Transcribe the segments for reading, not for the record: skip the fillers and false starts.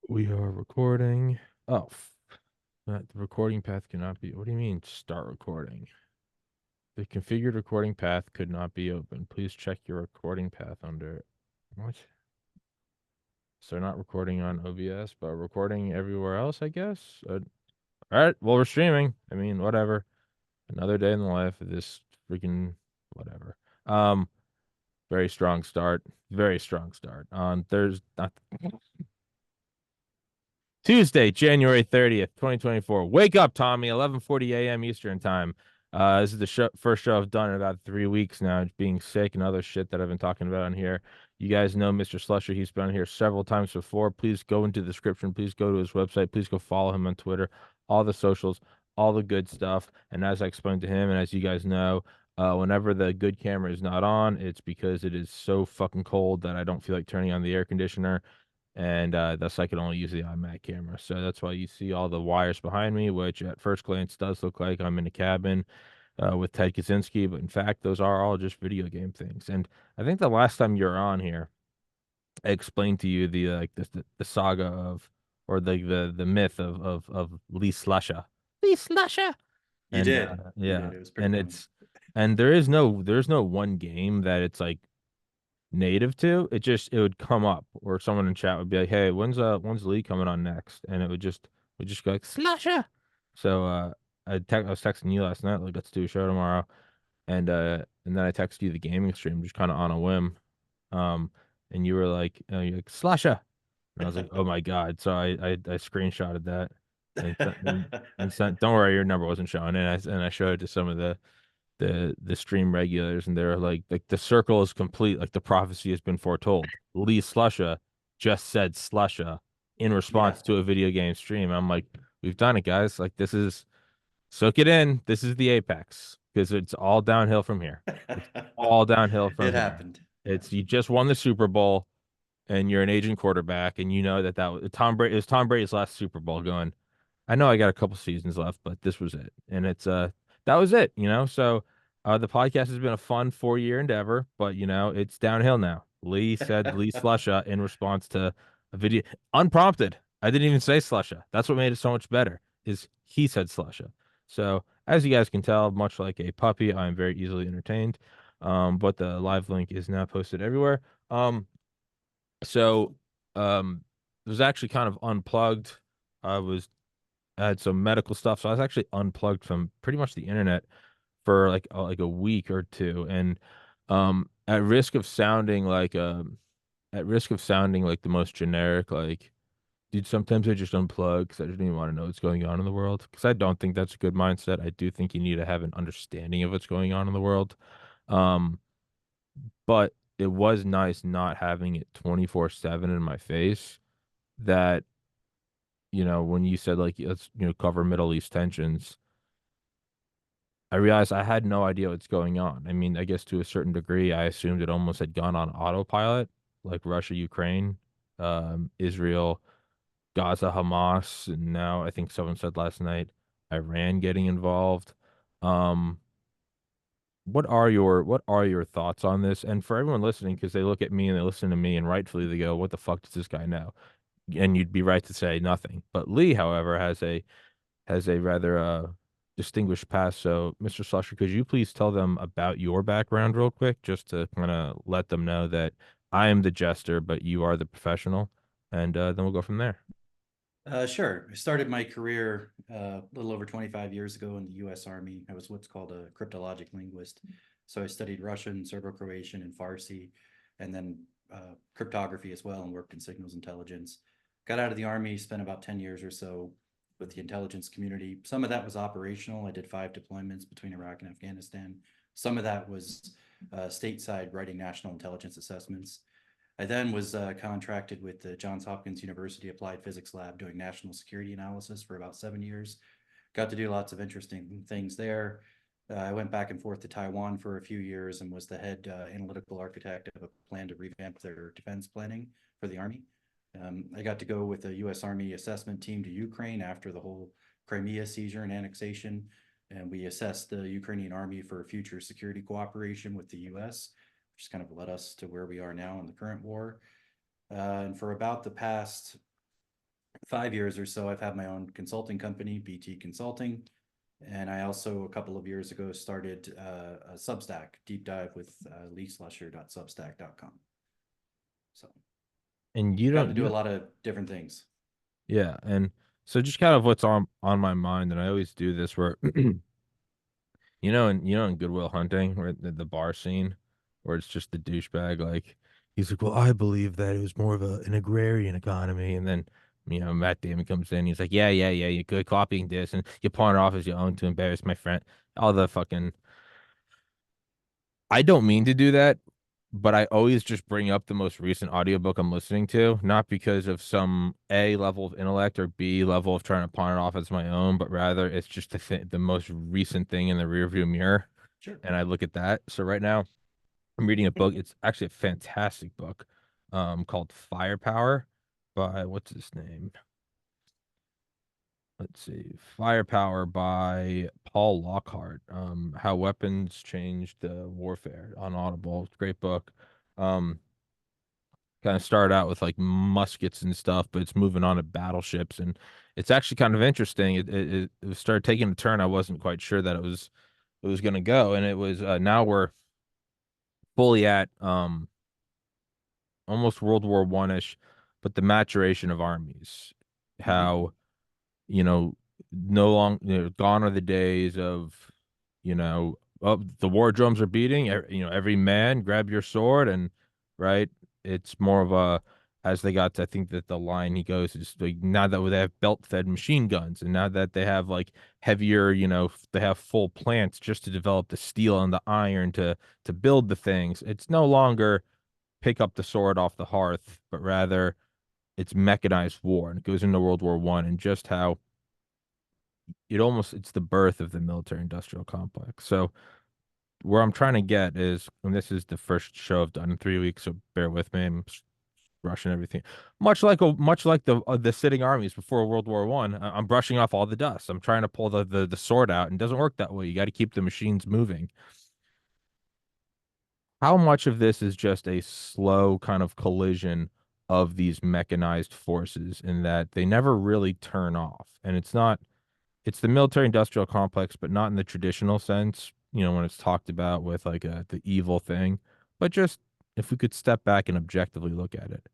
We are recording. Oh, the recording path cannot be. What do you mean, start recording? The configured recording path could not be open. Please check your recording path under. What? So they're not recording on OBS, but recording everywhere else, I guess. All right. Well, we're streaming. I mean, whatever. Another day in the life of this freaking whatever. Um, very strong start. Very strong start on Thursday, not Tuesday, January 30th, 2024. Wake up, Tommy, 11:40 a.m. Eastern time. This is the first show I've done in about 3 weeks now, being sick and other shit that I've been talking about on here. You guys know Mr. Slusher. He's been on here several times before. Please go into the description. Please go to his website. Please go follow him on Twitter, all the socials, all the good stuff. And as I explained to him, and as you guys know, whenever the good camera is not on, it's because it is so fucking cold that I don't feel like turning on the air conditioner, and thus I can only use the iMac camera. So that's why you see all the wires behind me, which at first glance does look like I'm in a cabin with Ted Kaczynski, but in fact, those are all just video game things. And I think the last time you're on here, I explained to you the the saga of, or the myth of Lee Slusher. Lee Slusher. You And did. You yeah, did. It was pretty and funny. there's no one game that it's like native to. It would come up, or someone in chat would be like, "Hey, when's Lee coming on next?" And it would just go like Slasher. So I was texting you last night, like, let's do a show tomorrow, and then I texted you the gaming stream just kind of on a whim, um, and you were like, you're like Slasher, and I was like, oh my god. So I screenshotted that and sent. Don't worry, your number wasn't showing, and I showed it to some of the stream regulars, and they're like the circle is complete, like the prophecy has been foretold. Lee Slusha just said Slusha in Yeah. response to a video game stream. I'm like, we've done it, guys. Like, this is, soak it in. This is the apex, because it's all downhill from here. It's all downhill It from here. happened. It It's, you happened. just won the Super Bowl, and you're an aging quarterback, and you know that was Tom Brady. It was Tom Brady's last Super Bowl. Going, I know I got a couple seasons left, but this was it. And it's that was it, you know. So the podcast has been a fun 4 year endeavor, but you know, it's downhill now. Lee Slusha in response to a video, unprompted. I didn't even say Slusha. That's what made it so much better, is he said Slusha. So as you guys can tell, much like a puppy, I'm very easily entertained. But the live link is now posted everywhere. So it was actually kind of unplugged. I had some medical stuff, so I was actually unplugged from pretty much the internet for like a week or two, and at risk of sounding like the most generic, like, dude, sometimes I just unplug because I just don't even want to know what's going on in the world, because I don't think that's a good mindset. I do think you need to have an understanding of what's going on in the world. Um, but it was nice not having it 24/7 in my face. That, when you said, like, let's, cover Middle East tensions, I realized I had no idea what's going on. I mean, I guess to a certain degree, I assumed it almost had gone on autopilot, like Russia, Ukraine, Israel, Gaza, Hamas, and now I think someone said last night, Iran getting involved. Um, what are your thoughts on this? And for everyone listening, because they look at me and they listen to me, and rightfully they go, "What the fuck does this guy know?" And you'd be right to say nothing. But Lee, however, has a rather distinguished past. So, Mr. Slusher, could you please tell them about your background real quick, just to kind of let them know that I am the jester, but you are the professional, and then we'll go from there. Sure. I started my career a little over 25 years ago in the U.S. Army. I was what's called a cryptologic linguist. So I studied Russian, Serbo-Croatian, and Farsi, and then cryptography as well, and worked in signals intelligence. Got out of the Army, spent about 10 years or so with the intelligence community. Some of that was operational. I did 5 deployments between Iraq and Afghanistan. Some of that was stateside, writing national intelligence assessments. I then was contracted with the Johns Hopkins University Applied Physics Lab doing national security analysis for about 7 years. Got to do lots of interesting things there. I went back and forth to Taiwan for a few years and was the head analytical architect of a plan to revamp their defense planning for the Army. I got to go with the U.S. Army assessment team to Ukraine after the whole Crimea seizure and annexation, and we assessed the Ukrainian Army for future security cooperation with the U.S., which kind of led us to where we are now in the current war. And for about the past 5 years or so, I've had my own consulting company, BT Consulting. And I also, a couple of years ago, started a Substack deep dive with Slusher.substack.com. So And you got don't to do a lot of different things. yeah, and so just kind of what's on my mind, and I always do this where in Goodwill Hunting, where the bar scene, where it's just the douchebag, like he's like, well, I believe that it was more of an agrarian economy, and then Matt Damon comes in, he's like, yeah, you're good copying this, and you pawn it off as your own to embarrass my friend. All the fucking, I don't mean to do that, but I always just bring up the most recent audiobook I'm listening to, not because of some A level of intellect or B level of trying to pawn it off as my own, but rather it's just the most recent thing in the rearview mirror. Sure. And I look at that. So right now I'm reading a book. It's actually a fantastic book, called Firepower by what's his name? Let's see. Firepower by Paul Lockhart. How Weapons Changed Warfare on Audible. Great book. Um, Kind of started out with like muskets and stuff, but it's moving on to battleships, and it's actually kind of interesting. It started taking a turn I wasn't quite sure that it was going to go, and it was now we're fully at almost World War One-ish, but the maturation of armies, Mm-hmm. how no long gone are the days of you know oh, the war drums are beating, every man grab your sword, and right, it's more of a, as they got to, I think that the line he goes is like, now that they have belt-fed machine guns, and now that they have like heavier, they have full plants just to develop the steel and the iron to build the things. It's no longer pick up the sword off the hearth, but rather it's mechanized war, and it goes into World War One, and just how it's the birth of the military industrial complex. So where I'm trying to get is, and this is the first show I've done in 3 weeks, so bear with me. I'm rushing everything, much like the sitting armies before World War One. I'm brushing off all the dust. I'm trying to pull the sword out, and it doesn't work that way. You got to keep the machines moving. How much of this is just a slow kind of collision of these mechanized forces in that they never really turn off? And it's the military industrial complex, but not in the traditional sense, when it's talked about with like the evil thing, but just if we could step back and objectively look at it,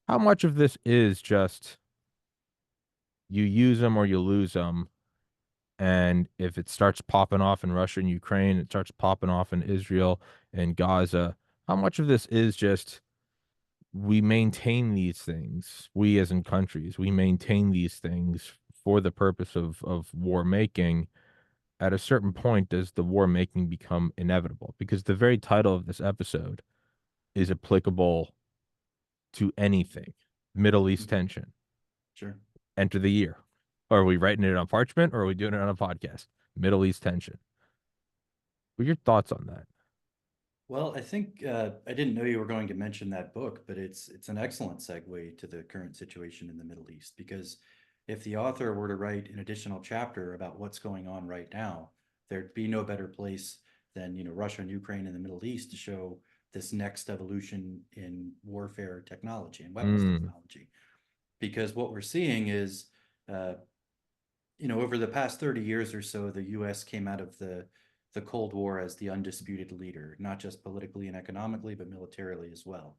how much of this is just you use them or you lose them? And if it starts popping off in Russia and Ukraine, it starts popping off in Israel and Gaza, how much of this is just we maintain these things, we as in countries, we maintain these things for the purpose of war making? At a certain point, does the war making become inevitable? Because the very title of this episode is applicable to anything. Middle East Mm-hmm. tension. Sure. Enter the year. Are we writing it on parchment or are we doing it on a podcast? Middle East tension. What are your thoughts on that? Well, I think I didn't know you were going to mention that book, but it's an excellent segue to the current situation in the Middle East, because if the author were to write an additional chapter about what's going on right now, there'd be no better place than Russia and Ukraine and the Middle East to show this next evolution in warfare technology and weapons Mm, technology. Because what we're seeing is, uh, over the past 30 years or so, the US came out of the Cold War as the undisputed leader, not just politically and economically, but militarily as well.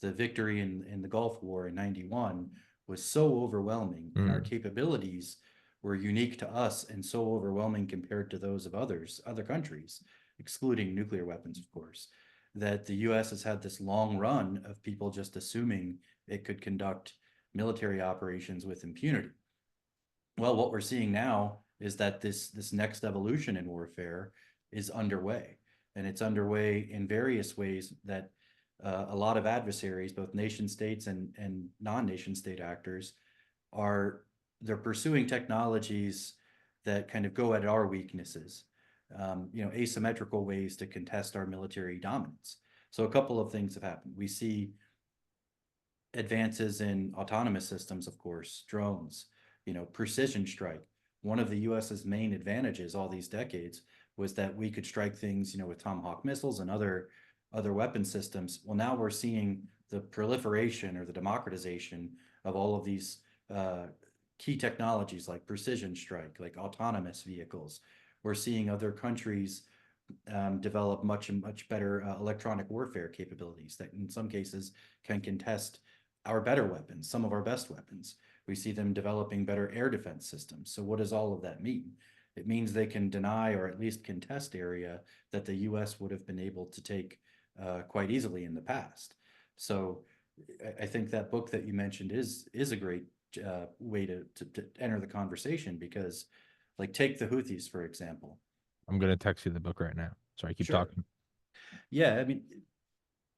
The victory in the Gulf War in 91 was so overwhelming, and our mm, capabilities were unique to us and so overwhelming compared to those of other countries, excluding nuclear weapons, of course, that the US has had this long run of people just assuming it could conduct military operations with impunity. Well, what we're seeing now is that this next evolution in warfare is underway, and it's underway in various ways that a lot of adversaries, both nation states and non-nation state actors, are they're pursuing technologies that kind of go at our weaknesses, asymmetrical ways to contest our military dominance. So a couple of things have happened. We see advances in autonomous systems, of course, drones, precision strike. One of the US's main advantages all these decades was that we could strike things, with Tomahawk missiles and other weapon systems. Well, now we're seeing the proliferation or the democratization of all of these uh, key technologies like precision strike, like autonomous vehicles. We're seeing other countries develop much better electronic warfare capabilities that in some cases can contest our better weapons, some of our best weapons. We see them developing better air defense systems. So what does all of that mean? It means they can deny or at least contest area that the US would have been able to take quite easily in the past. So I think that book that you mentioned is a great way to enter the conversation because, like, take the Houthis, for example. I'm gonna text you the book right now. Sorry, keep Sure. talking. Yeah, I mean,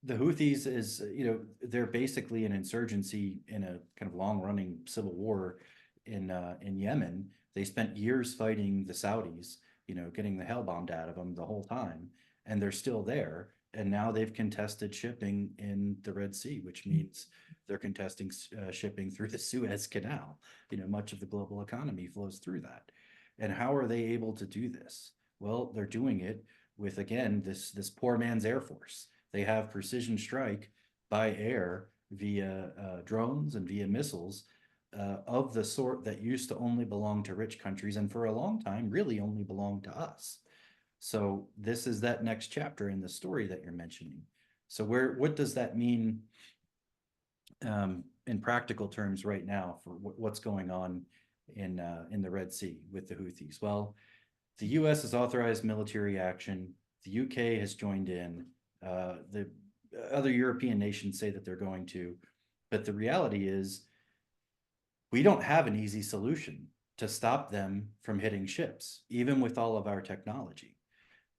the Houthis is, they're basically an insurgency in a kind of long-running civil war in Yemen. They spent years fighting the Saudis, getting the hell bombed out of them the whole time, and they're still there. And now they've contested shipping in the Red Sea, which means they're contesting shipping through the Suez Canal. Much of the global economy flows through that. And how are they able to do this? Well, they're doing it with, again, this poor man's Air Force. They have precision strike by air via drones and via missiles of the sort that used to only belong to rich countries and for a long time really only belonged to us. So this is that next chapter in the story that you're mentioning. So what does that mean in practical terms right now for what's going on in the Red Sea with the Houthis? Well, the U.S. has authorized military action. The UK has joined in. The other European nations say that they're going to, but the reality is we don't have an easy solution to stop them from hitting ships, even with all of our technology,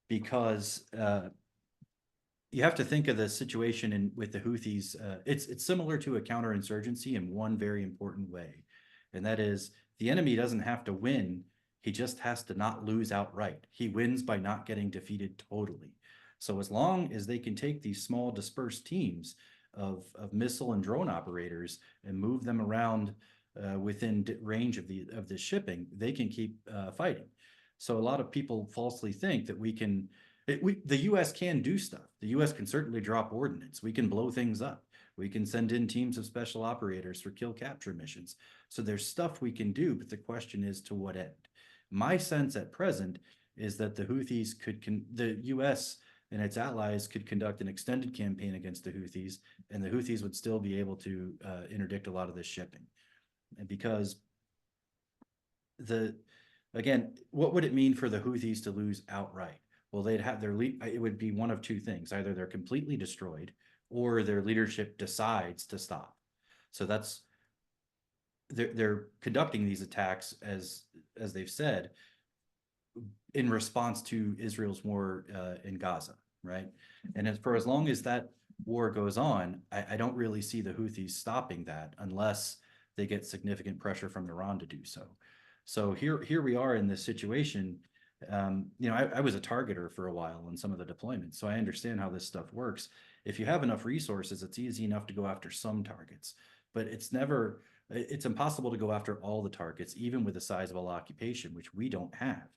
because you have to think of the situation with the Houthis. It's similar to a counterinsurgency in one very important way, and that is the enemy doesn't have to win. He just has to not lose outright. He wins by not getting defeated totally. So as long as they can take these small dispersed teams of missile and drone operators and move them around within range of the shipping, they can keep fighting. So a lot of people falsely think that the U.S. can do stuff. The U.S. can certainly drop ordnance. We can blow things up. We can send in teams of special operators for kill capture missions. So there's stuff we can do, but the question is to what end? My sense at present is that the U.S. and its allies could conduct an extended campaign against the Houthis, and the Houthis would still be able to interdict a lot of this shipping. And because again, what would it mean for the Houthis to lose outright? Well, they'd have it would be one of two things. Either they're completely destroyed or their leadership decides to stop. So they're conducting these attacks as they've said in response to Israel's war in Gaza, right? And for as long as that war goes on, I don't really see the Houthis stopping that unless they get significant pressure from Iran to do so. So here we are in this situation. I was a targeter for a while on some of the deployments, so I understand how this stuff works. If you have enough resources, it's easy enough to go after some targets, but it's impossible to go after all the targets, even with a sizable occupation, which we don't have.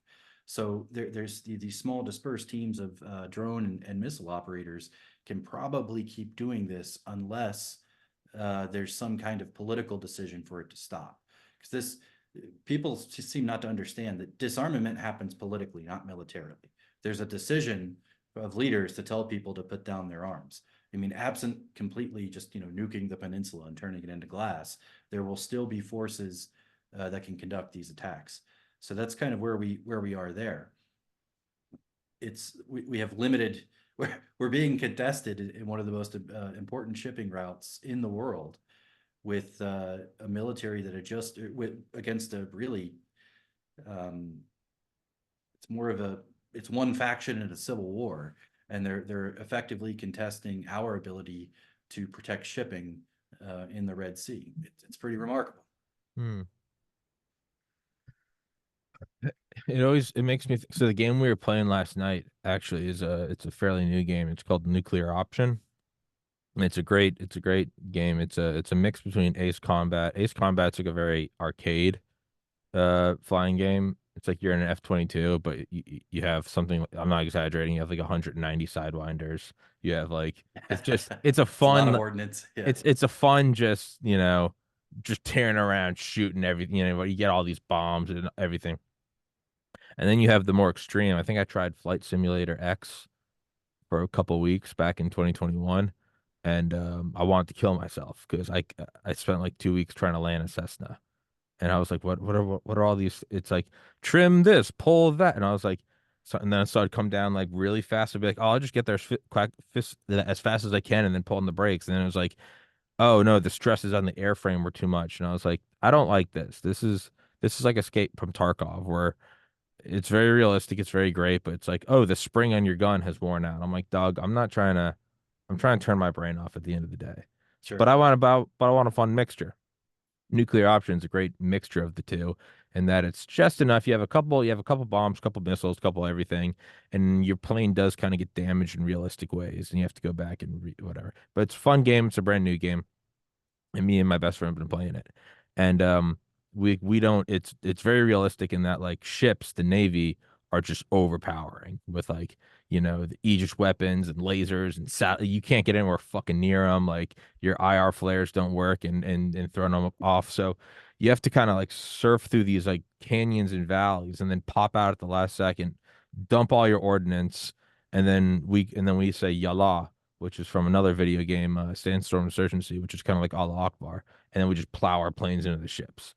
So there's these small dispersed teams of drone and missile operators can probably keep doing this unless there's some kind of political decision for it to stop. Because people seem not to understand that disarmament happens politically, not militarily. There's a decision of leaders to tell people to put down their arms. I mean, absent completely just nuking the peninsula and turning it into glass, there will still be forces that can conduct these attacks. So that's kind of where we are there. We have limited. We're being contested in one of the most important shipping routes in the world, with a military that against a really, it's one faction in a civil war, and they're effectively contesting our ability to protect shipping in the Red Sea. It's pretty remarkable. Hmm. It makes me so the game we were playing last night actually it's a fairly new game. It's called Nuclear Option. And it's a great game. It's a mix between Ace Combat. Ace Combat's like a very arcade flying game. It's like you're in an F-22, but you have something, I'm not exaggerating, you have like 190 sidewinders. You have like it's a It's a lot of fun ordnance. Yeah. it's a fun just, just tearing around, shooting everything. You know, you get all these bombs and everything. And then you have the more extreme. I think I tried Flight Simulator X for a couple weeks back in 2021, and I wanted to kill myself because I spent like 2 weeks trying to land a Cessna, and I was like, what are all these? It's like trim this, pull that, and I was like, so, and then I started come down like really fast. I'd be like, oh, I'll just get there as fast as I can, and then pull on the brakes. And then it was like, oh no, the stresses on the airframe were too much, and I was like, I don't like this. This is like Escape from Tarkov, where it's very realistic, it's very great, but it's like, oh, the spring on your gun has worn out. I'm like, dog, I'm trying to turn my brain off at the end of the day. Sure. But I want a fun mixture. Nuclear option is a great mixture of the two, and that it's just enough. You have a couple bombs, couple missiles, couple everything, and your plane does kind of get damaged in realistic ways, and you have to go back and whatever. But it's a fun game. It's a brand new game, and me and my best friend have been playing it, and we don't. It's very realistic in that like ships, the Navy are just overpowering with like the Aegis weapons and lasers and you can't get anywhere fucking near them. Like your IR flares don't work and throwing them off. So you have to kind of like surf through these like canyons and valleys and then pop out at the last second, dump all your ordnance, and then we say Yallah, which is from another video game, Sandstorm Insurgency, which is kind of like Allah Akbar, and then we just plow our planes into the ships.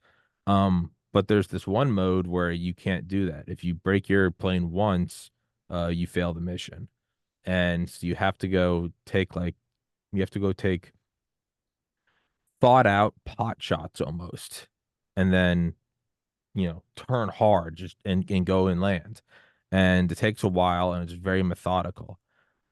But there's this one mode where you can't do that. If you break your plane once, you fail the mission, and so you have to go take thought out pot shots almost, and then turn hard just and go and land, and it takes a while and it's very methodical.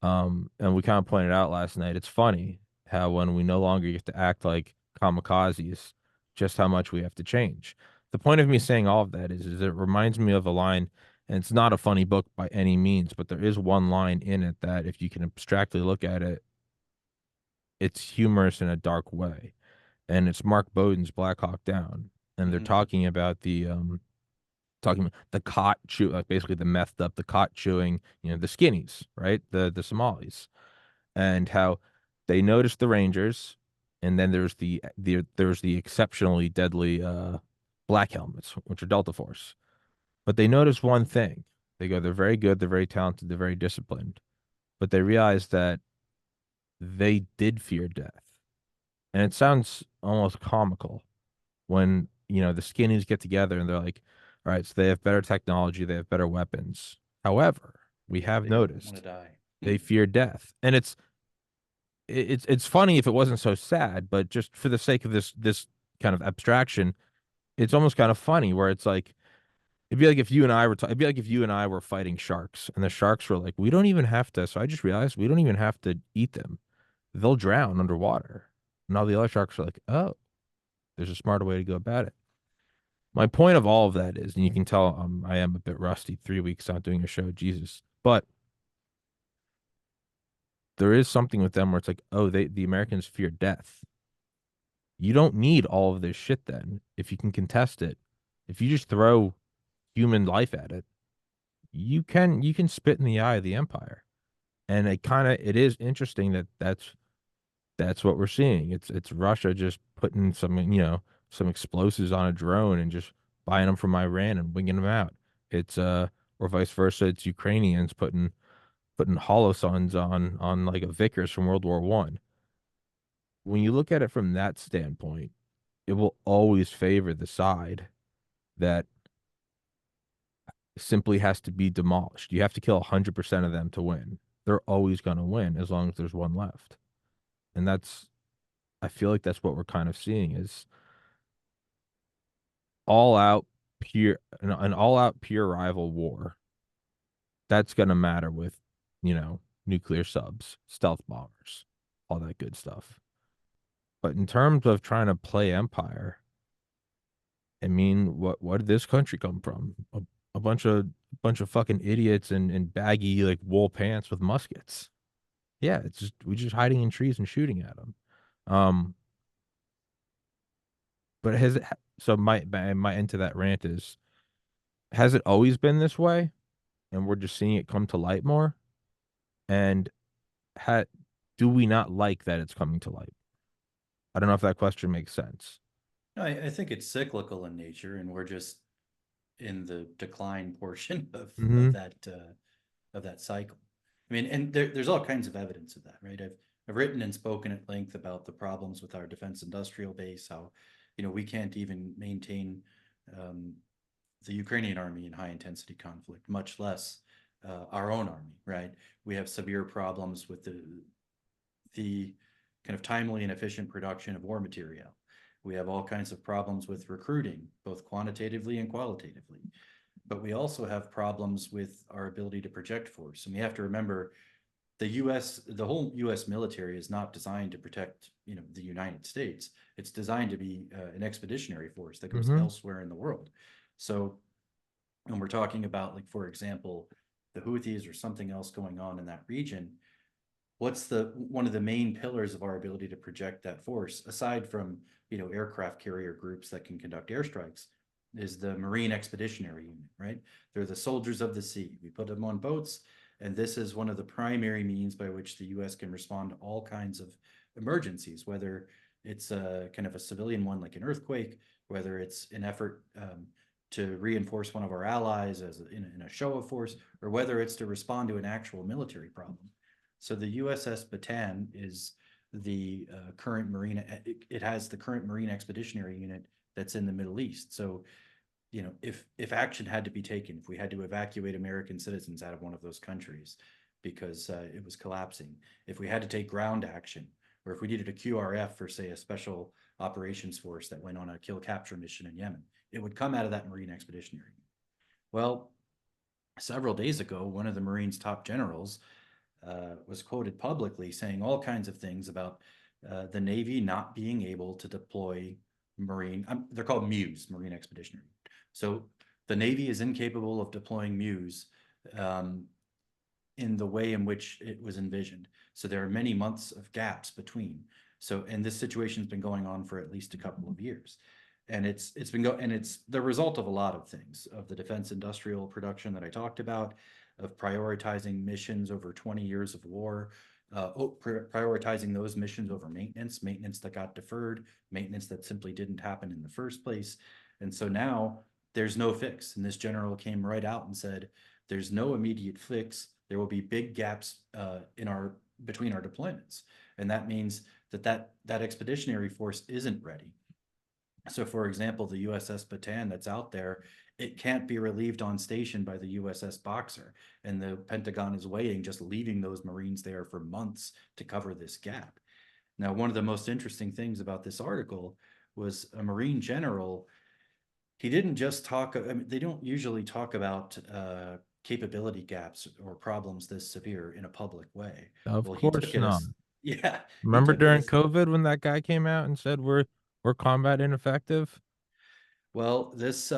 And we kind of pointed out last night, it's funny how when we no longer get to act like kamikazes, just how much we have to change. The point of me saying all of that is it reminds me of a line, and it's not a funny book by any means, but there is one line in it that if you can abstractly look at it, it's humorous in a dark way. And it's Mark Bowden's Black Hawk Down. And they're Hmm. talking about the cot chew, like basically the methed up, the cot chewing, the skinnies, right? The Somalis, and how they noticed the Rangers, and then there's the exceptionally deadly black helmets, which are Delta Force. But they noticed one thing. They go, they're very good, they're very talented, they're very disciplined. But they realized that they did fear death. And it sounds almost comical when, the skinnies get together and they're like, all right, so they have better technology, they have better weapons. However, we have They don't want to noticed die. they fear death. And it's funny if it wasn't so sad, but just for the sake of this kind of abstraction, it's almost kind of funny where it's like it'd be like if you and I were fighting sharks and the sharks were like, we don't even have to. So I just realized we don't even have to eat them. They'll drown underwater. And all the other sharks are like, oh, there's a smarter way to go about it. My point of all of that is, and you can tell I am a bit rusty, 3 weeks out doing a show, Jesus. But there is something with them where it's like, oh, the Americans fear death. You don't need all of this shit then if you can contest it. If you just throw human life at it, you can spit in the eye of the empire. And it is interesting that that's what we're seeing. It's Russia just putting some explosives on a drone and just buying them from Iran and winging them out. It's or vice versa. It's Ukrainians putting holosons on like a Vickers from World War One. When you look at it from that standpoint, it will always favor the side that simply has to be demolished. You have to kill 100% of them to win. They're always going to win as long as there's one left. And I feel like that's what we're kind of seeing is all out an all out pure rival war. That's going to matter with, nuclear subs, stealth bombers, all that good stuff. But in terms of trying to play empire, I mean, what did this country come from? A bunch of fucking idiots in baggy like wool pants with muskets. Yeah, it's just we just hiding in trees and shooting at them. Um, but has it so my end to that rant is has it always been this way, and we're just seeing it come to light more? And ha do we not like that it's coming to light? I don't know if that question makes sense. I think it's cyclical in nature, and we're just in the decline portion Hmm. of that cycle. I mean, and there's all kinds of evidence of that, right? I've written and spoken at length about the problems with our defense industrial base, how, we can't even maintain um, the Ukrainian army in high intensity conflict, much less our own army, right? We have severe problems with the kind of timely and efficient production of war material. We have all kinds of problems with recruiting, both quantitatively and qualitatively. But we also have problems with our ability to project force. And we have to remember the whole US military is not designed to protect, the United States. It's designed to be an expeditionary force that goes Hmm. elsewhere in the world. So when we're talking about, like, for example, the Houthis or something else going on in that region, what's one of the main pillars of our ability to project that force, aside from, aircraft carrier groups that can conduct airstrikes, is the Marine Expeditionary Unit, right? They're the soldiers of the sea. We put them on boats, and this is one of the primary means by which the US can respond to all kinds of emergencies, whether it's a kind of a civilian one like an earthquake, whether it's an effort to reinforce one of our allies in a show of force, or whether it's to respond to an actual military problem. So the USS Bataan is the current Marine. It has the current Marine Expeditionary Unit that's in the Middle East. So, if action had to be taken, if we had to evacuate American citizens out of one of those countries because it was collapsing, if we had to take ground action, or if we needed a QRF for, say, a special operations force that went on a kill capture mission in Yemen, it would come out of that Marine Expeditionary Unit. Well, several days ago, one of the Marines' top generals was quoted publicly saying all kinds of things about the Navy not being able to deploy they're called MEUs, Marine Expeditionary. So the Navy is incapable of deploying MEUs um, in the way in which it was envisioned. So there are many months of gaps between. So, and this situation has been going on for at least a couple of years. And it's the result of a lot of things, of the defense industrial production that I talked about, of prioritizing missions over 20 years of war, prioritizing those missions over maintenance that got deferred, maintenance that simply didn't happen in the first place. And so now there's no fix. And this general came right out and said, there's no immediate fix. There will be big gaps between our deployments. And that means that expeditionary force isn't ready. So, for example, the USS Bataan that's out there, it can't be relieved on station by the USS Boxer. And the Pentagon is weighing just leaving those Marines there for months to cover this gap. Now, one of the most interesting things about this article was a Marine general. He didn't just talk, I mean, they don't usually talk about capability gaps or problems this severe in a public way. Of Well, he took course it not. as, yeah, he Remember took it during as COVID when that guy came out and said we're combat ineffective? Well, this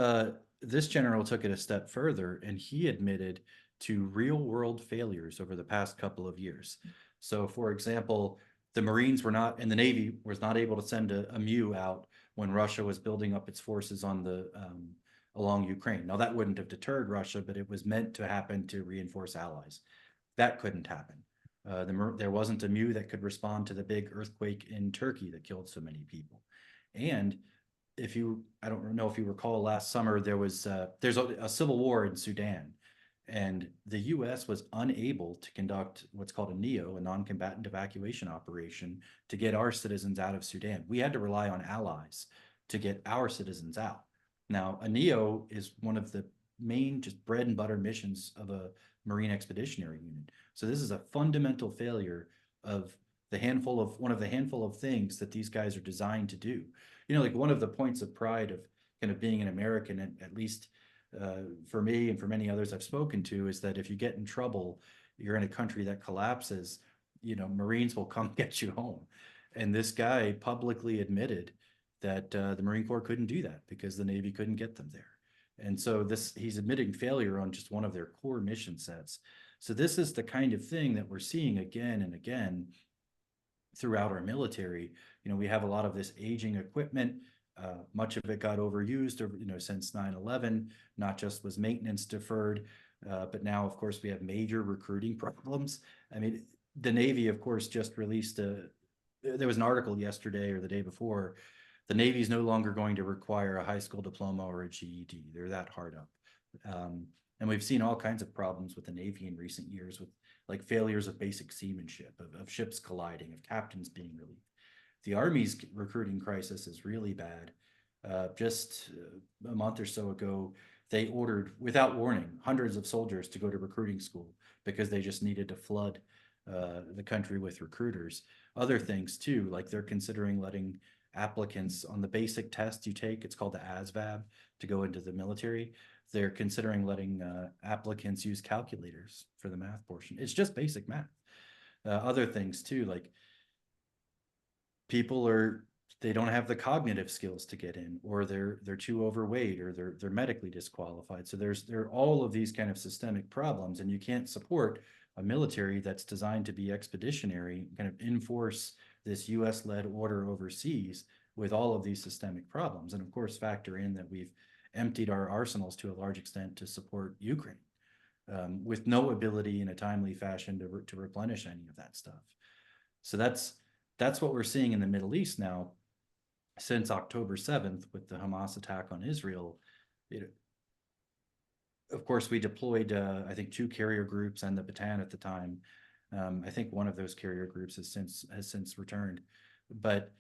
general took it a step further, and he admitted to real world failures over the past couple of years. So, for example, the Marines were not, and the Navy was not able to send a MEU out when Russia was building up its forces on the along Ukraine. Now, that wouldn't have deterred Russia, but it was meant to happen to reinforce allies. That couldn't happen. There wasn't a MEU that could respond to the big earthquake in Turkey that killed so many people. And I don't know if you recall, last summer there's a civil war in Sudan, and the U.S. was unable to conduct what's called a NEO, a non-combatant evacuation operation, to get our citizens out of Sudan. We had to rely on allies to get our citizens out. Now, a NEO is one of the main just bread and butter missions of a Marine Expeditionary Unit. So this is a fundamental failure of one of the handful of things that these guys are designed to do. Like, one of the points of pride of kind of being an American, at least for me and for many others I've spoken to, is that if you get in trouble, you're in a country that collapses, Marines will come get you home. And this guy publicly admitted that the Marine Corps couldn't do that because the Navy couldn't get them there. And so he's admitting failure on just one of their core mission sets. So this is the kind of thing that we're seeing again and again throughout our military. We have a lot of this aging equipment. Much of it got overused, since 9/11. Not just was maintenance deferred, but now, of course, we have major recruiting problems. I mean, the Navy, of course, just released there was an article yesterday or the day before The Navy is no longer going to require a high school diploma or a GED. They're that hard up. And we've seen all kinds of problems with the Navy in recent years with like failures of basic seamanship, of ships colliding, of captains being relieved. The Army's recruiting crisis is really bad. Just a month or so ago, they ordered, without warning, hundreds of soldiers to go to recruiting school because they just needed to flood the country with recruiters. Other things too, like they're considering letting applicants on the basic test you take, it's called the ASVAB, to go into the military. They're considering letting applicants use calculators for the math portion. It's just basic math. Other things too, like people are, they don't have the cognitive skills to get in, or they're too overweight, or they're medically disqualified. So there are all of these kind of systemic problems, and you can't support a military that's designed to be expeditionary, kind of enforce this US-led order overseas with all of these systemic problems. And of course, factor in that we've emptied our arsenals to a large extent to support Ukraine, with no ability in a timely fashion to replenish any of that stuff. So that's what we're seeing in the Middle East now since October 7th with the Hamas attack on Israel. Of course, we deployed, I think, 2 carrier groups and the Bataan at the time. I think one of those carrier groups has since returned, but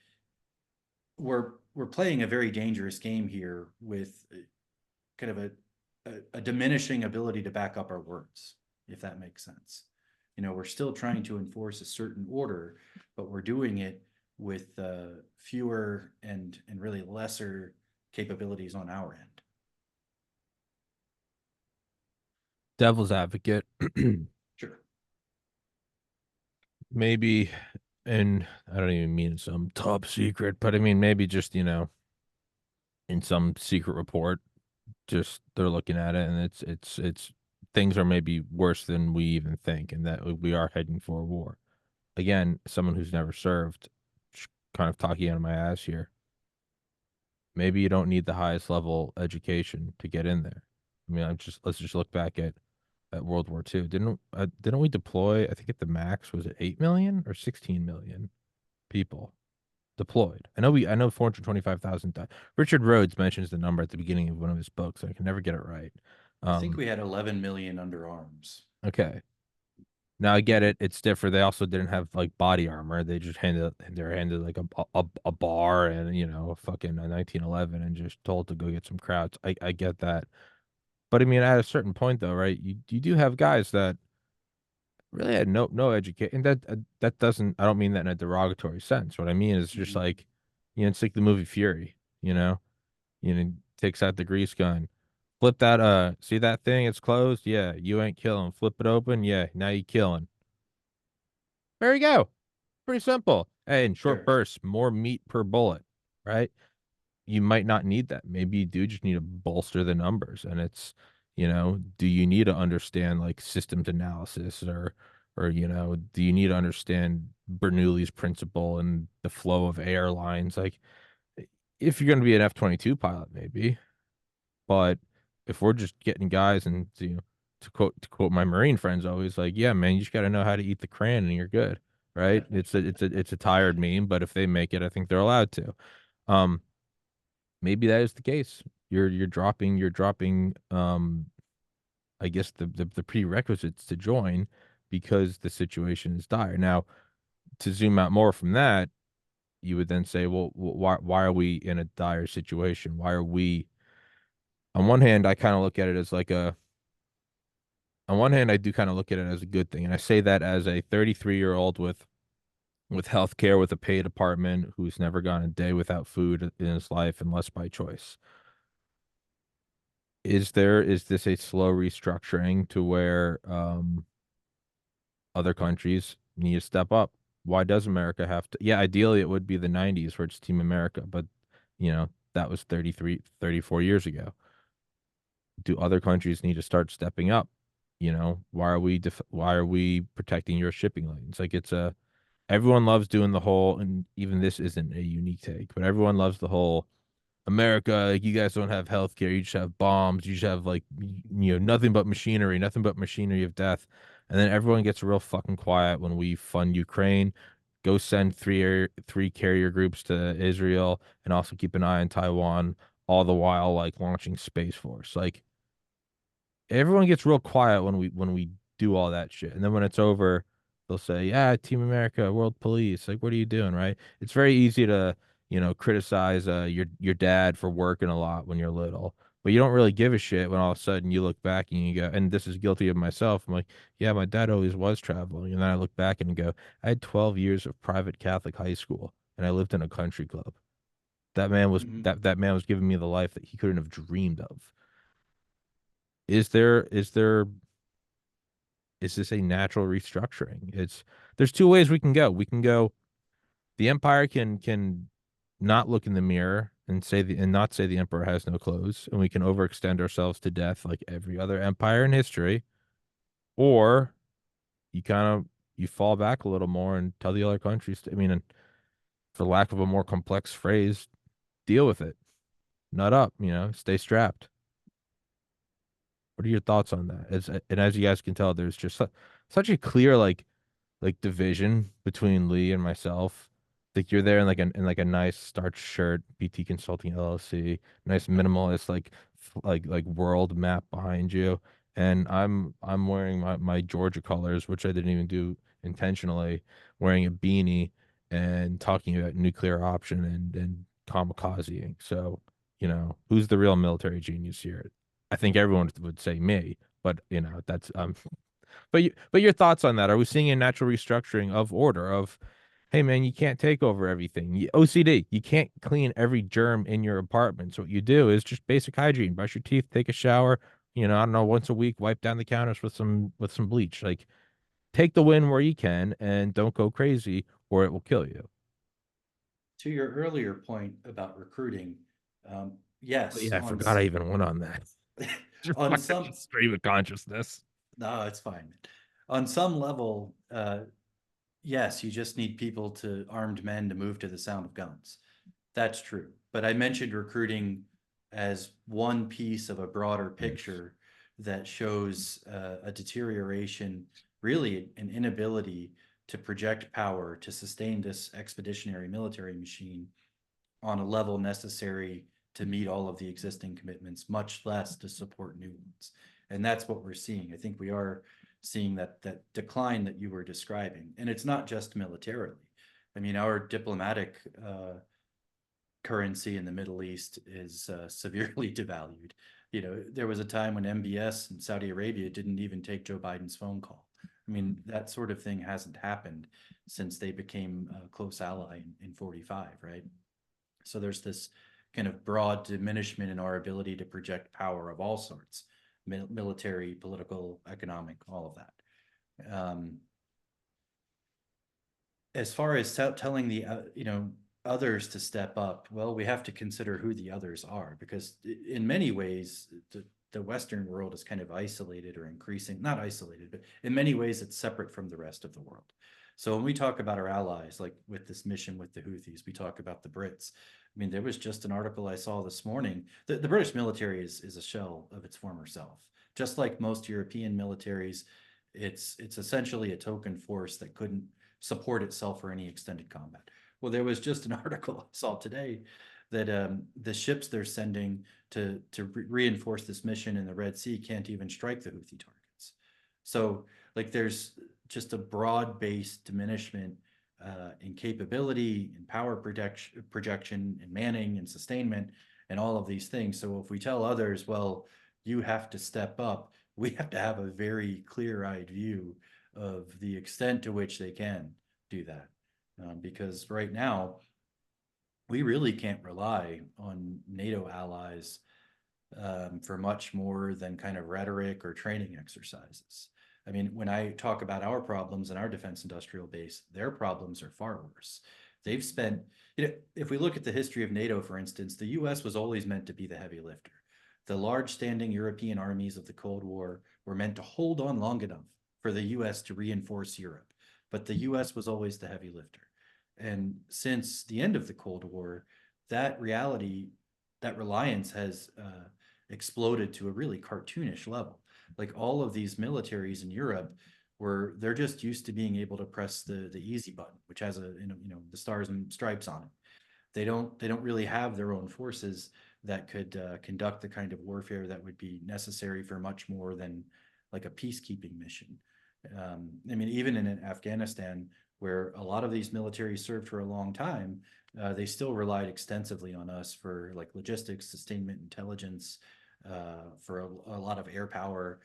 we're playing a very dangerous game here with kind of a diminishing ability to back up our words, if that makes sense. You know, we're still trying to enforce a certain order, but we're doing it with fewer and really lesser capabilities on our end. Devil's advocate. Sure. Maybe, and I don't even mean some top secret, but I mean maybe just, in some secret report, just they're looking at it and it's things are maybe worse than we even think, and that we are heading for a war. Again, someone who's never served, kind of talking out of my ass here. Maybe you don't need the highest level education to get in there. I mean, let's just look back at World War II. Didn't we deploy? I think at the max was it 8 million or 16 million people deployed. I know 425,000 died. Richard Rhodes mentions the number at the beginning of one of his books. I can never get it right. I think we had 11 million under arms. Okay. Now I get it. It's different. They also didn't have like body armor. They're handed like a bar and a fucking a 1911 and just told to go get some crowds. I get that. But I mean, at a certain point though, right? You do have guys that really had no education. That doesn't. I don't mean that in a derogatory sense. What I mean is just like, it's like the movie Fury. Takes out the grease gun. Flip that. See that thing? It's closed. Yeah, you ain't killing. Flip it open. Yeah, now you killing. There you go. Pretty simple. Hey, in short Sure. bursts, more meat per bullet. Right? You might not need that. Maybe you do just need to bolster the numbers. And it's, do you need to understand like systems analysis or do you need to understand Bernoulli's principle and the flow of airlines? Like if you're going to be an F-22 pilot, maybe, but if we're just getting guys and to quote my Marine friends always like, yeah, man, you just got to know how to eat the crayon and you're good. Right. It's a tired meme, but if they make it, I think they're allowed to. Maybe that is the case. You're dropping I guess the prerequisites to join because the situation is dire. Now, to zoom out more from that, you would then say, well, why are we in a dire situation? Why are we on one hand, I kind of look at it as like on one hand, I do kind of look at it as a good thing. And I say that as a 33-year-old with health care, with a paid apartment, who's never gone a day without food in his life unless by choice. Is this a slow restructuring to where other countries need to step up? Why does America have to? Yeah, ideally it would be the 90s where it's Team America, but that was 34 years ago. Do other countries need to start stepping up? Why are we protecting your shipping lanes? Like everyone loves doing the whole, and even this isn't a unique take, but everyone loves the whole America, like you guys don't have health care, you just have bombs, you just have like nothing but machinery of death. And then everyone gets real fucking quiet when we fund Ukraine. Go send three carrier groups to Israel and also keep an eye on Taiwan, all the while like launching Space Force. Like everyone gets real quiet when we do all that shit. And then when it's over, they'll say, "Yeah, Team America, World Police. Like, what are you doing?" Right? It's very easy to, criticize your dad for working a lot when you're little, but you don't really give a shit when all of a sudden you look back and you go, and this is guilty of myself. I'm like, yeah, my dad always was traveling, and then I look back and go, I had 12 years of private Catholic high school, and I lived in a country club. Mhm. That man was giving me the life that he couldn't have dreamed of. Is this a natural restructuring? There's two ways we can go. We can go, the empire can not look in the mirror and not say the emperor has no clothes, and we can overextend ourselves to death like every other empire in history, or you kind of you fall back a little more and tell the other countries, I mean, for lack of a more complex phrase, deal with it. Nut up, stay strapped. What are your thoughts on that? As you guys can tell, there's just such a clear division between Lee and myself. Like you're there in like a nice starched shirt, BT Consulting LLC, nice minimalist like world map behind you, and I'm wearing my Georgia colors, which I didn't even do intentionally, wearing a beanie and talking about nuclear option and kamikazing. So, who's the real military genius here? I think everyone would say me, but that's but your thoughts on that? Are we seeing a natural restructuring of order of, hey man, you can't take over everything. OCD, you can't clean every germ in your apartment. So what you do is just basic hygiene: brush your teeth, take a shower. I don't know, once a week, wipe down the counters with some bleach. Like take the win where you can, and don't go crazy, or it will kill you. To your earlier point about recruiting, Oh, yes, yeah, I forgot I even went on that. Just on fucking some, stream of consciousness. no, it's fine. On some level, yes, you just need people to armed men to move to the sound of guns. That's true. But I mentioned recruiting as one piece of a broader picture that shows a deterioration, really an inability to project power to sustain this expeditionary military machine on a level necessary to meet all of the existing commitments, much less to support new ones. And that's what we're seeing. I think we are seeing that decline that you were describing. And it's not just militarily. I mean, our diplomatic currency in the Middle East is severely devalued. There was a time when MBS in Saudi Arabia didn't even take Joe Biden's phone call. I mean, that sort of thing hasn't happened since they became a close ally in 45, right? So there's this kind of broad diminishment in our ability to project power of all sorts, military, political, economic, all of that. As far as telling the others to step up, well, we have to consider who the others are, because in many ways the Western world is kind of isolated, or increasing, not isolated, but in many ways it's separate from the rest of the world. So when we talk about our allies, like with this mission with the Houthis, we talk about the Brits. I mean, there was just an article I saw this morning. The British military is a shell of its former self. Just like most European militaries, it's essentially a token force that couldn't support itself for any extended combat. Well, there was just an article I saw today that the ships they're sending to reinforce this mission in the Red Sea can't even strike the Houthi targets. So, like, there's just a broad-based diminishment in capability, in power projection, in manning, and sustainment, and all of these things. So, if we tell others, well, you have to step up, we have to have a very clear-eyed view of the extent to which they can do that. Because right now, we really can't rely on NATO allies for much more than kind of rhetoric or training exercises. I mean, when I talk about our problems in our defense industrial base, their problems are far worse. They've spent, if we look at the history of NATO, for instance, the US was always meant to be the heavy lifter. The large standing European armies of the Cold War were meant to hold on long enough for the US to reinforce Europe, but the US was always the heavy lifter. And since the end of the Cold War, that reality, that reliance has exploded to a really cartoonish level. Like all of these militaries in Europe where they're just used to being able to press the easy button, which has a the stars and stripes on it. They don't really have their own forces that could conduct the kind of warfare that would be necessary for much more than like a peacekeeping mission. I mean, even in Afghanistan, where a lot of these militaries served for a long time, they still relied extensively on us for like logistics, sustainment, intelligence, for a lot of air power,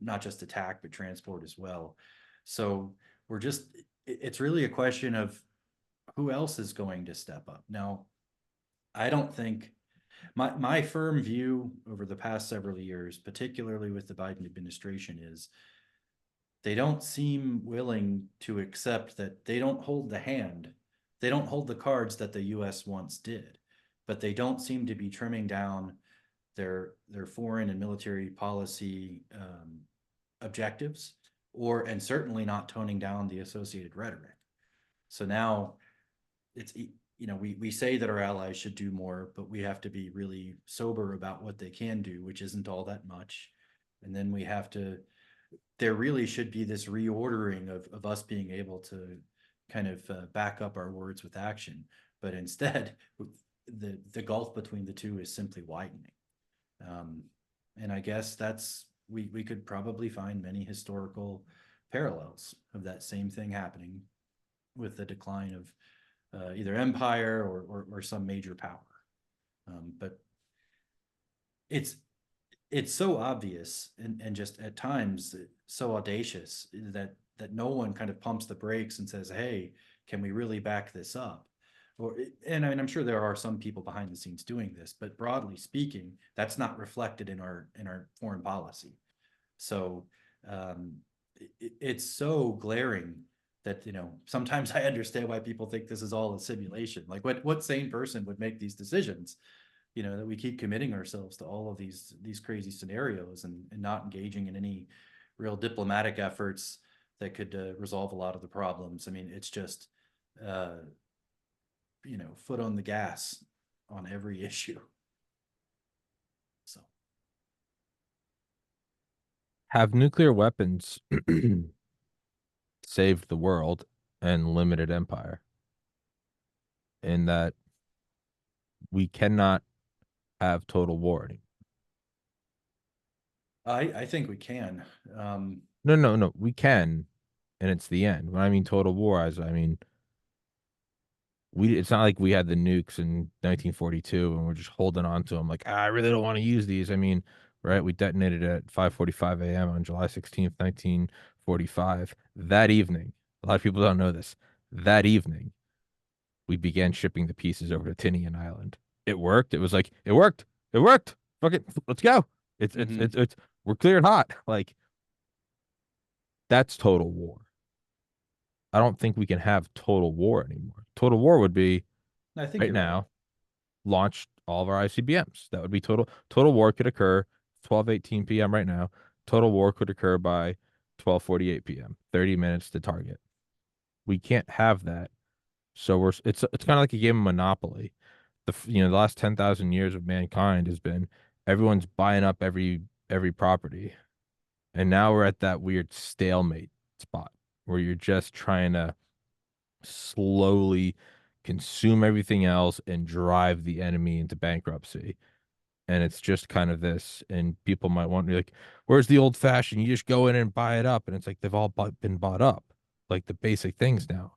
not just attack, but transport as well. So we're just, it's really a question of who else is going to step up. Now, I don't think my firm view over the past several years, particularly with the Biden administration, is they don't seem willing to accept that they don't hold the hand, they don't hold the cards that the US once did, but they don't seem to be trimming down their foreign and military policy objectives, or and certainly not toning down the associated rhetoric. So now it's we say that our allies should do more, but we have to be really sober about what they can do, which isn't all that much. And then we have to, there really should be this reordering of us being able to kind of back up our words with action. But instead, the gulf between the two is simply widening. And I guess that's, we could probably find many historical parallels of that same thing happening with the decline of either empire or some major power. But it's so obvious and just at times so audacious that no one kind of pumps the brakes and says, "Hey, can we really back this up?" And I mean, I'm sure there are some people behind the scenes doing this, but broadly speaking, that's not reflected in our foreign policy. So it's so glaring that sometimes I understand why people think this is all a simulation. Like, what sane person would make these decisions? That we keep committing ourselves to all of these crazy scenarios and not engaging in any real diplomatic efforts that could resolve a lot of the problems. I mean, it's just foot on the gas on every issue. So Have nuclear weapons saved the world and limited empire? In that we cannot have total war anymore. I think we can. No, no, no. We can, and it's the end. When I mean total war, I mean we. It's not like we had the nukes in 1942 and we're just holding on to them. Like, I really don't want to use these. I mean, right? We detonated at 5:45 a.m. on July 16th, 1945. That evening, a lot of people don't know this. That evening, we began shipping the pieces over to Tinian Island. It worked. It was like it worked. It worked. Fuck it. Let's go. It's we're cleared hot. Like, that's total war. I don't think we can have total war anymore. Total war would be I think right you're right. now launch all of our ICBMs. That would be total war could occur 12:18 p.m. right now. Total war could occur by 12:48 p.m. 30 minutes to target. We can't have that. So it's kind of like a game of Monopoly. The last 10,000 years of mankind has been everyone's buying up every property. And now we're at that weird stalemate spot where you're just trying to slowly consume everything else and drive the enemy into bankruptcy. And it's just kind of this. And people might want to be like, where's the old fashioned? You just go in and buy it up. And it's like they've all been bought up, like the basic things now.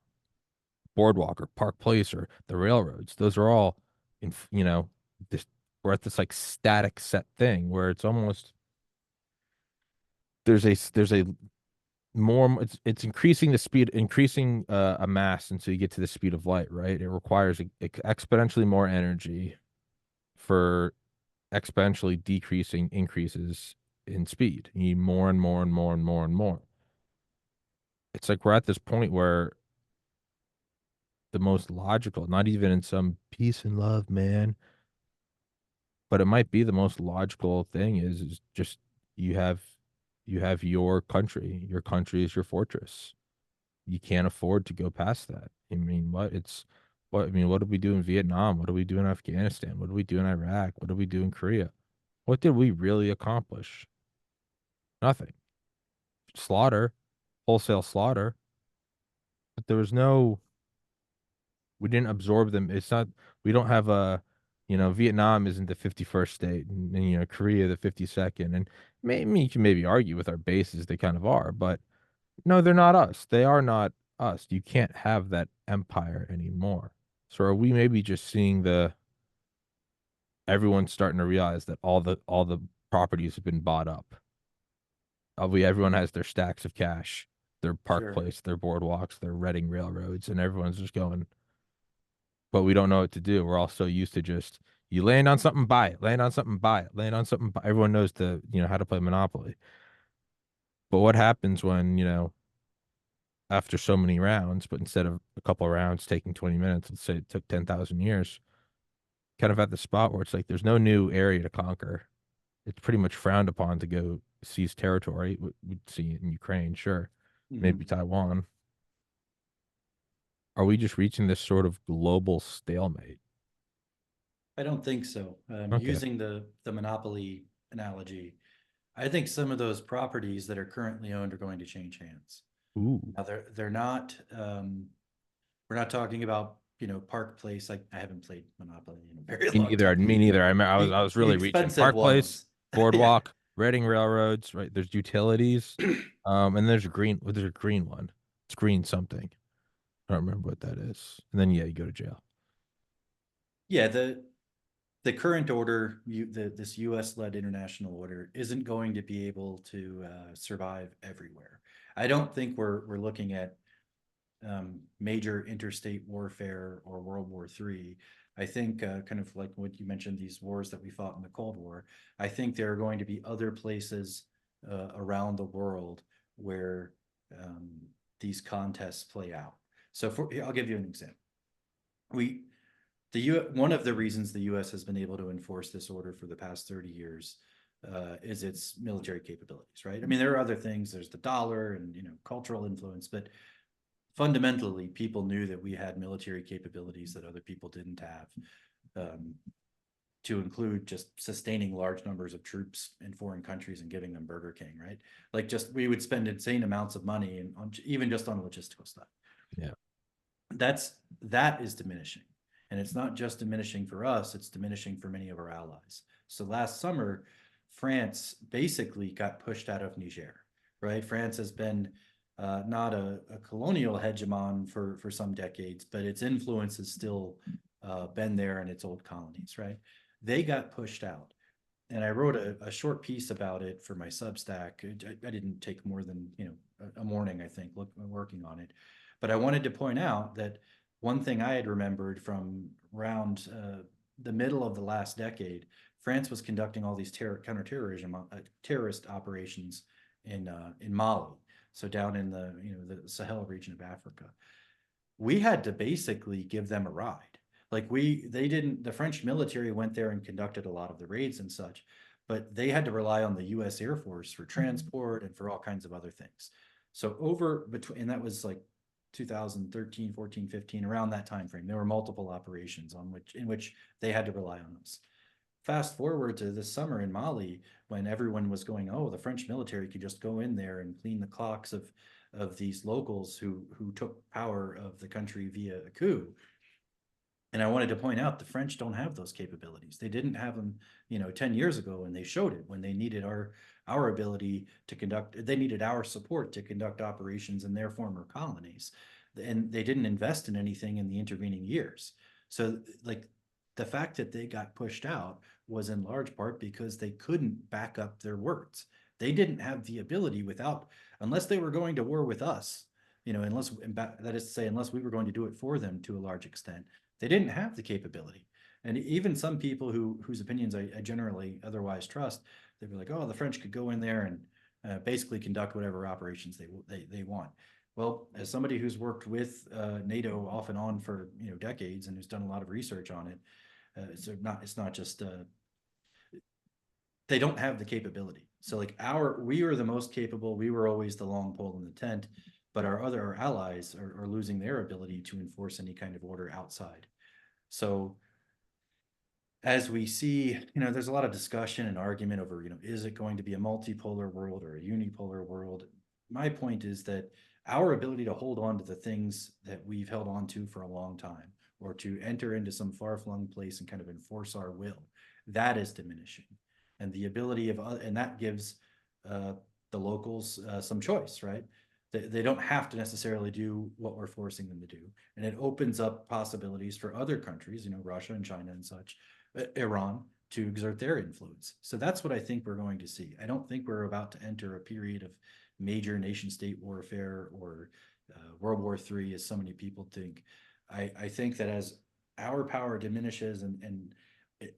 Boardwalk or Park Place or the railroads. Those are all this, we're at this like static set thing where it's almost there's a more it's increasing the speed, increasing a mass until you get to the speed of light, right? It requires exponentially more energy for exponentially decreasing increases in speed. You need more and more and more and more and more. It's like we're at this point where the most logical, not even in some peace and love, man, but it might be the most logical thing is just you have you have your country. Your country is your fortress. You can't afford to go past that. I mean, what did we do in Vietnam? What did we do in Afghanistan? What did we do in Iraq? What did we do in Korea? What did we really accomplish? Nothing. Slaughter. wholesale slaughter, but there was no, we didn't absorb them. It's not, we don't have a, Vietnam isn't the 51st state, and Korea the 52nd. And maybe you can maybe argue with our bases, they kind of are, but no, they're not us. They are not us. You can't have that empire anymore. So are we maybe just seeing everyone's starting to realize that all the properties have been bought up? Everyone has their stacks of cash, their Park Sure. Place, their boardwalks, their Reading railroads, and everyone's just going, but we don't know what to do. We're all so used to just, you land on something, buy it, land on something, buy it, land on something. Everyone knows how to play Monopoly. But what happens when, after so many rounds, but instead of a couple of rounds taking 20 minutes, let's say it took 10,000 years, kind of at the spot where it's like there's no new area to conquer. It's pretty much frowned upon to go seize territory. We'd see it in Ukraine, sure, maybe Mhm. Taiwan. Are we just reaching this sort of global stalemate? I don't think so. Okay. Using the monopoly analogy, I think some of those properties that are currently owned are going to change hands. Ooh. Now they're not. We're not talking about Park Place. I haven't played Monopoly in a very Me long neither. time. Me neither. I was The really reaching. expensive Park Place, ones, yeah. Boardwalk, Reading Railroads, right? There's utilities. And there's a green one. It's green something. I don't remember what that is. And then yeah, you go to jail. Yeah, the current order, this U.S. led international order, isn't going to be able to survive everywhere. I don't think we're looking at major interstate warfare or World War III. I think kind of like what you mentioned, these wars that we fought in the Cold War. I think there are going to be other places around the world where um, these contests play out. So I'll give you an example. We one of the reasons the U.S. has been able to enforce this order for the past 30 years is its military capabilities, right? I mean, there are other things. There's the dollar and cultural influence, but fundamentally, people knew that we had military capabilities that other people didn't have. Um, to include just sustaining large numbers of troops in foreign countries and giving them Burger King, right? Like just we would spend insane amounts of money and even just on logistical stuff. Yeah. That is diminishing. And it's not just diminishing for us, it's diminishing for many of our allies. So last summer, France basically got pushed out of Niger, right? France has been not a colonial hegemon for some decades, but its influence has still been there in its old colonies, right? They got pushed out. And I wrote a short piece about it for my Substack. I didn't take more than a morning, I think, working on it. But I wanted to point out that one thing I had remembered from around the middle of the last decade, France was conducting all these counterterrorism terrorist operations in Mali, so down in the Sahel region of Africa. We had to basically give them a ride. Like they didn't. The French military went there and conducted a lot of the raids and such, but they had to rely on the U.S. Air Force for transport and for all kinds of other things. So over between, and that was like 2013, 14, 15, around that time frame. There were multiple operations in which they had to rely on us. Fast forward to this summer in Mali, when everyone was going, oh, the French military could just go in there and clean the clocks of these locals who took power of the country via a coup. And I wanted to point out the French don't have those capabilities. They didn't have them, 10 years ago, and they showed it when they needed our ability to conduct, they needed our support to conduct operations in their former colonies. And they didn't invest in anything in the intervening years. So like the fact that they got pushed out was in large part because they couldn't back up their words. They didn't have the ability unless they were going to war with us, unless that is to say, unless we were going to do it for them to a large extent, they didn't have the capability. And even some people whose opinions I generally otherwise trust, they'd be like, "Oh, the French could go in there and basically conduct whatever operations they want." Well, as somebody who's worked with NATO off and on for decades and who's done a lot of research on it, it's not just they don't have the capability. So like we were the most capable. We were always the long pole in the tent, but our allies are losing their ability to enforce any kind of order outside. So as we see, there's a lot of discussion and argument over, is it going to be a multipolar world or a unipolar world? my point is that our ability to hold on to the things that we've held on to for a long time, or to enter into some far-flung place and kind of enforce our will, that is diminishing. And the ability of, and that gives uh, the locals some choice, right? They don't have to necessarily do what we're forcing them to do. And it opens up possibilities for other countries, Russia and China and such, Iran, to exert their influence. So that's what I think we're going to see. I don't think we're about to enter a period of major nation state warfare or World War III, as so many people think. I think that as our power diminishes and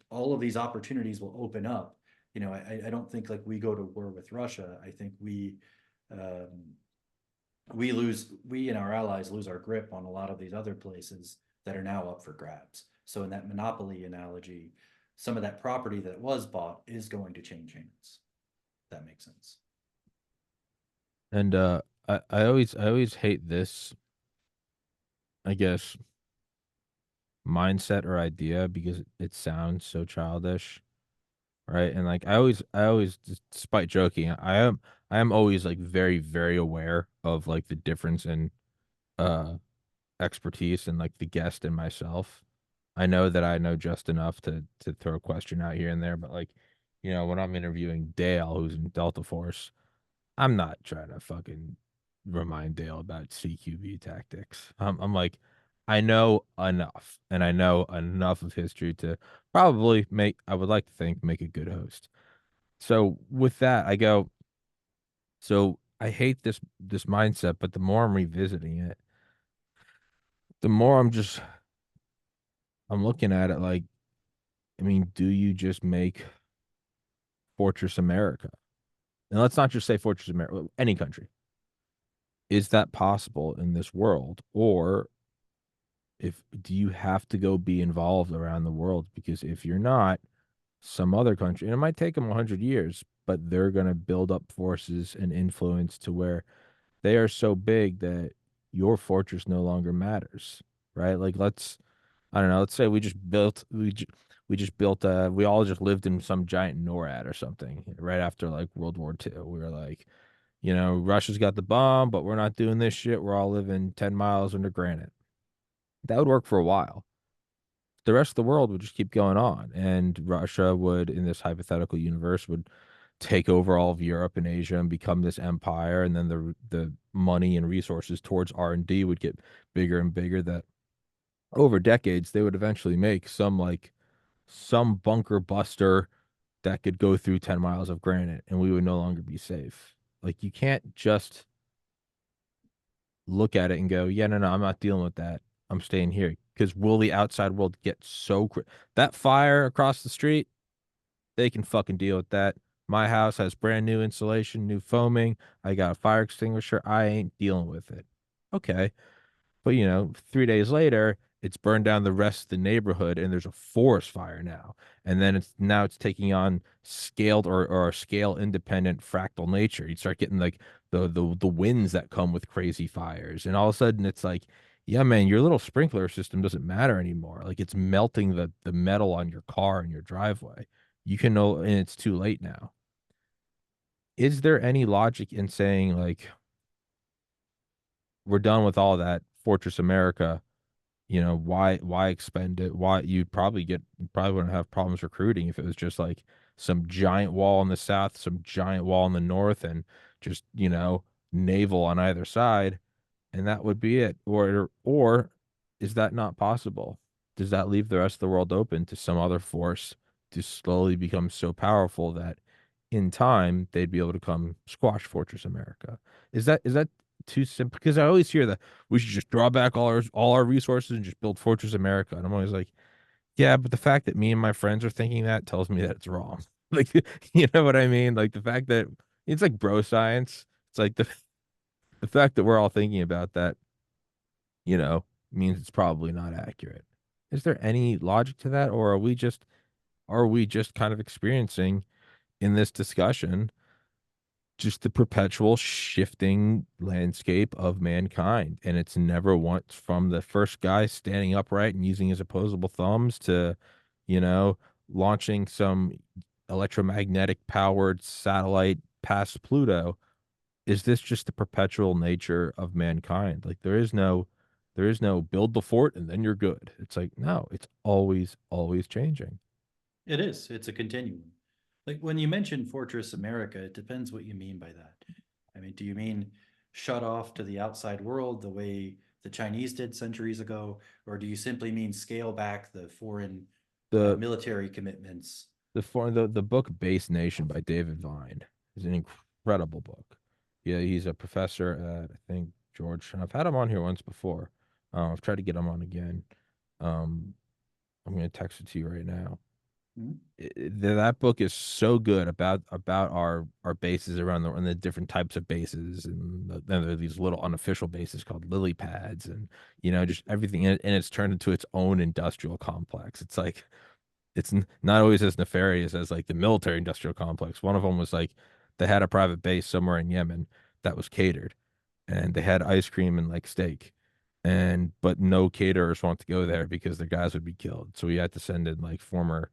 all of these opportunities will open up, I don't think like we go to war with Russia. I think um, we and our allies lose our grip on a lot of these other places that are now up for grabs. So in that monopoly analogy, some of that property that was bought is going to change hands. That makes sense. And I always hate this, I guess, mindset or idea because it sounds so childish, right? And like I always, despite joking, I am always like very, very aware of like the difference in uh expertise and like the guest and myself. I know that I know just enough to throw a question out here and there, but like, when I'm interviewing Dale, who's in Delta Force, I'm not trying to fucking remind Dale about CQB tactics. I'm like, I know enough, and I know enough of history to probably make, I would like to think, make a good host. So with that, I go, so I hate this mindset, but the more I'm revisiting it, the more I'm looking at it like, I mean, do you just make Fortress America? And let's not just say Fortress America, any country. Is that possible in this world? Or if do you have to go be involved around the world? Because if you're not, some other country, and it might take them 100 years, but they're going to build up forces and influence to where they are so big that your fortress no longer matters, right? Like I don't know, let's say we just built we all just lived in some giant NORAD or something right after like World War II. We were like, Russia's got the bomb, but we're not doing this shit. We're all living 10 miles under granite. That would work for a while. The rest of the world would just keep going on, and Russia would, in this hypothetical universe, would take over all of Europe and Asia and become this empire, and then the money and resources towards R&D would get bigger and bigger, that over decades they would eventually make some bunker buster that could go through 10 miles of granite, and we would no longer be safe. Like, you can't just look at it and go, yeah, no, no, I'm not dealing with that. I'm staying here. Because will the outside world get that fire across the street? They can fucking deal with that. My house has brand new insulation, new foaming. I got a fire extinguisher. I ain't dealing with it. Okay. But 3 days later, it's burned down the rest of the neighborhood and there's a forest fire now. And then it's taking on scaled or scale independent fractal nature. You start getting like the winds that come with crazy fires. And all of a sudden it's like, yeah, man, your little sprinkler system doesn't matter anymore. Like, it's melting the metal on your car and your driveway. You can know, and it's too late now. Is there any logic in saying like we're done with all that Fortress America? Why expend it? Why you probably wouldn't have problems recruiting if it was just like some giant wall in the south, some giant wall in the north, and just, naval on either side, and that would be it. Or is that not possible? Does that leave the rest of the world open to some other force to slowly become so powerful that in time they'd be able to come squash Fortress America? Is that too simple? Because I always hear that we should just draw back all our resources and just build Fortress America. And I'm always like, yeah, but the fact that me and my friends are thinking that tells me that it's wrong. Like, you know what I mean? Like, the fact that it's like bro science. It's like the fact that we're all thinking about that, means it's probably not accurate. Is there any logic to that, or are we just kind of experiencing in this discussion just the perpetual shifting landscape of mankind? And it's never once, from the first guy standing upright and using his opposable thumbs to, you know, launching some electromagnetic powered satellite past Pluto. is this just the perpetual nature of mankind? Like there is no build the fort and then you're good. It's like, no, it's always, always changing. It is. It's a continuum. Like when you mention Fortress America, it depends what you mean by that. I mean, do you mean shut off to the outside world the way the Chinese did centuries ago, or do you simply mean scale back the foreign The military commitments? the book Base Nation by David Vine is an incredible book. Yeah, he's a professor at I think Georgetown. I've had him on here once before. I've tried to get him on again. Um, I'm gonna text it to you right now. Mhm. That book is so good about our bases around the and the different types of bases and there are these little unofficial bases called lily pads and just everything and it's turned into its own industrial complex. It's like it's not always as nefarious as like the military industrial complex. One of them was like they had a private base somewhere in Yemen that was catered, and they had ice cream and like steak, and but no caterers want to go there because their guys would be killed. So we had to send in like former,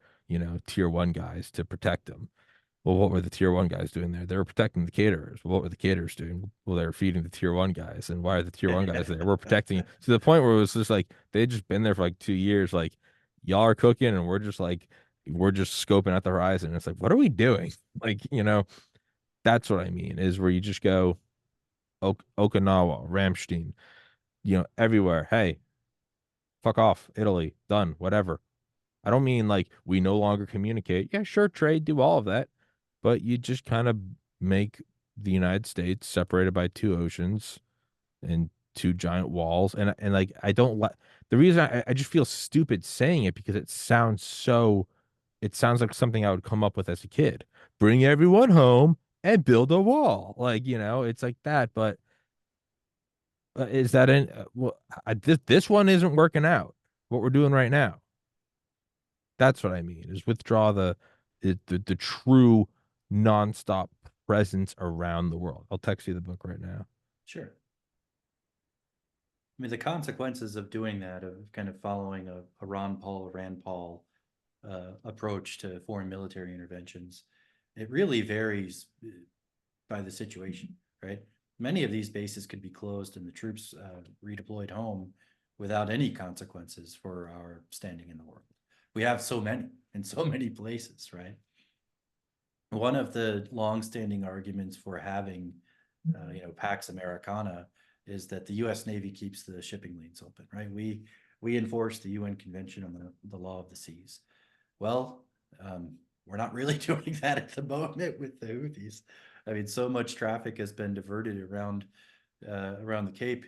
tier one guys to protect them. Well, what were the tier one guys doing there? They were protecting the caterers. Well, what were the caterers doing? Well, they were feeding the tier one guys. And why are the tier one guys there? We're protecting to the point where it was just like they'd just been there for like 2 years. Like y'all are cooking, and we're just scoping out the horizon. It's like, what are we doing? Like, that's what I mean is where you just go Okinawa, Ramstein, everywhere. Hey, fuck off, Italy, done, whatever. I don't mean like we no longer communicate. Yeah, sure, trade, do all of that, but you just kind of make the United States separated by two oceans and two giant walls. And like I don't like the reason I just feel stupid saying it because it sounds like something I would come up with as a kid. Bring everyone home and build a wall. Like, it's like that, but is that in well this one isn't working out. What we're doing right now. That's what I mean, is withdraw the true nonstop presence around the world. I'll text you the book right now. Sure. I mean, the consequences of doing that, of kind of following a Rand Paul approach to foreign military interventions, it really varies by the situation, right? Many of these bases could be closed and the troops redeployed home without any consequences for our standing in the world. We have so many in so many places, right? One of the long-standing arguments for having, Pax Americana is that the U.S. Navy keeps the shipping lanes open, right? We enforce the UN Convention on the Law of the Seas. Well, we're not really doing that at the moment with the Houthis. I mean, so much traffic has been diverted around the Cape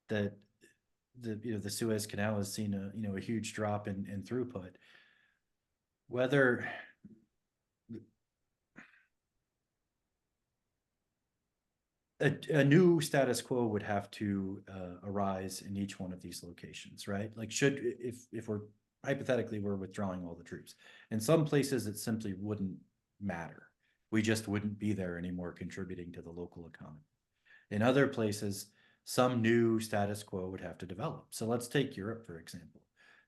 that the Suez Canal has seen a huge drop in throughput. Whether a new status quo would have to arise in each one of these locations, right? Like, if we're hypothetically we're withdrawing all the troops, in some places it simply wouldn't matter. We just wouldn't be there anymore, contributing to the local economy. In other places, some new status quo would have to develop. So let's take Europe, for example.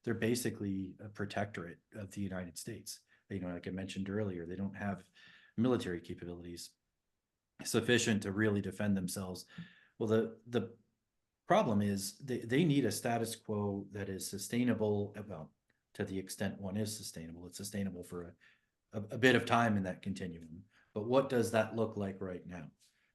They're basically a protectorate of the United States. Like I mentioned earlier, they don't have military capabilities sufficient to really defend themselves. Well, the problem is they need a status quo that is sustainable. Well, to the extent one is sustainable, it's sustainable for a bit of time in that continuum. But what does that look like right now?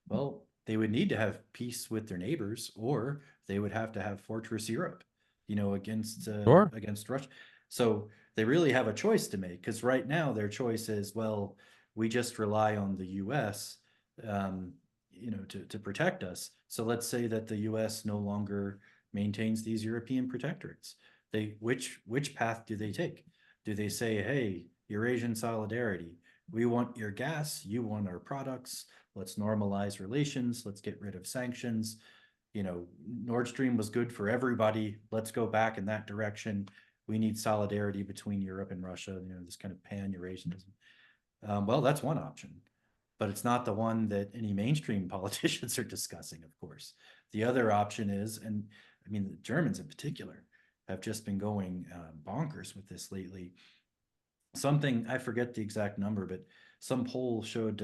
Well, they would need to have peace with their neighbors, or they would have to have Fortress Europe, Sure. against Russia. So they really have a choice to make, because right now their choice is, well, we just rely on the U.S. To protect us. So let's say that the U.S. no longer maintains these European protectorates. Which path do they take? Do they say, hey, Eurasian solidarity, we want your gas, you want our products, let's normalize relations, let's get rid of sanctions. Nord Stream was good for everybody, let's go back in that direction. We need solidarity between Europe and Russia, this kind of pan-Eurasianism. Well, that's one option, but it's not the one that any mainstream politicians are discussing, of course. The other option is, and I mean, the Germans in particular have just been going bonkers with this lately. Something, I forget the exact number, but some poll showed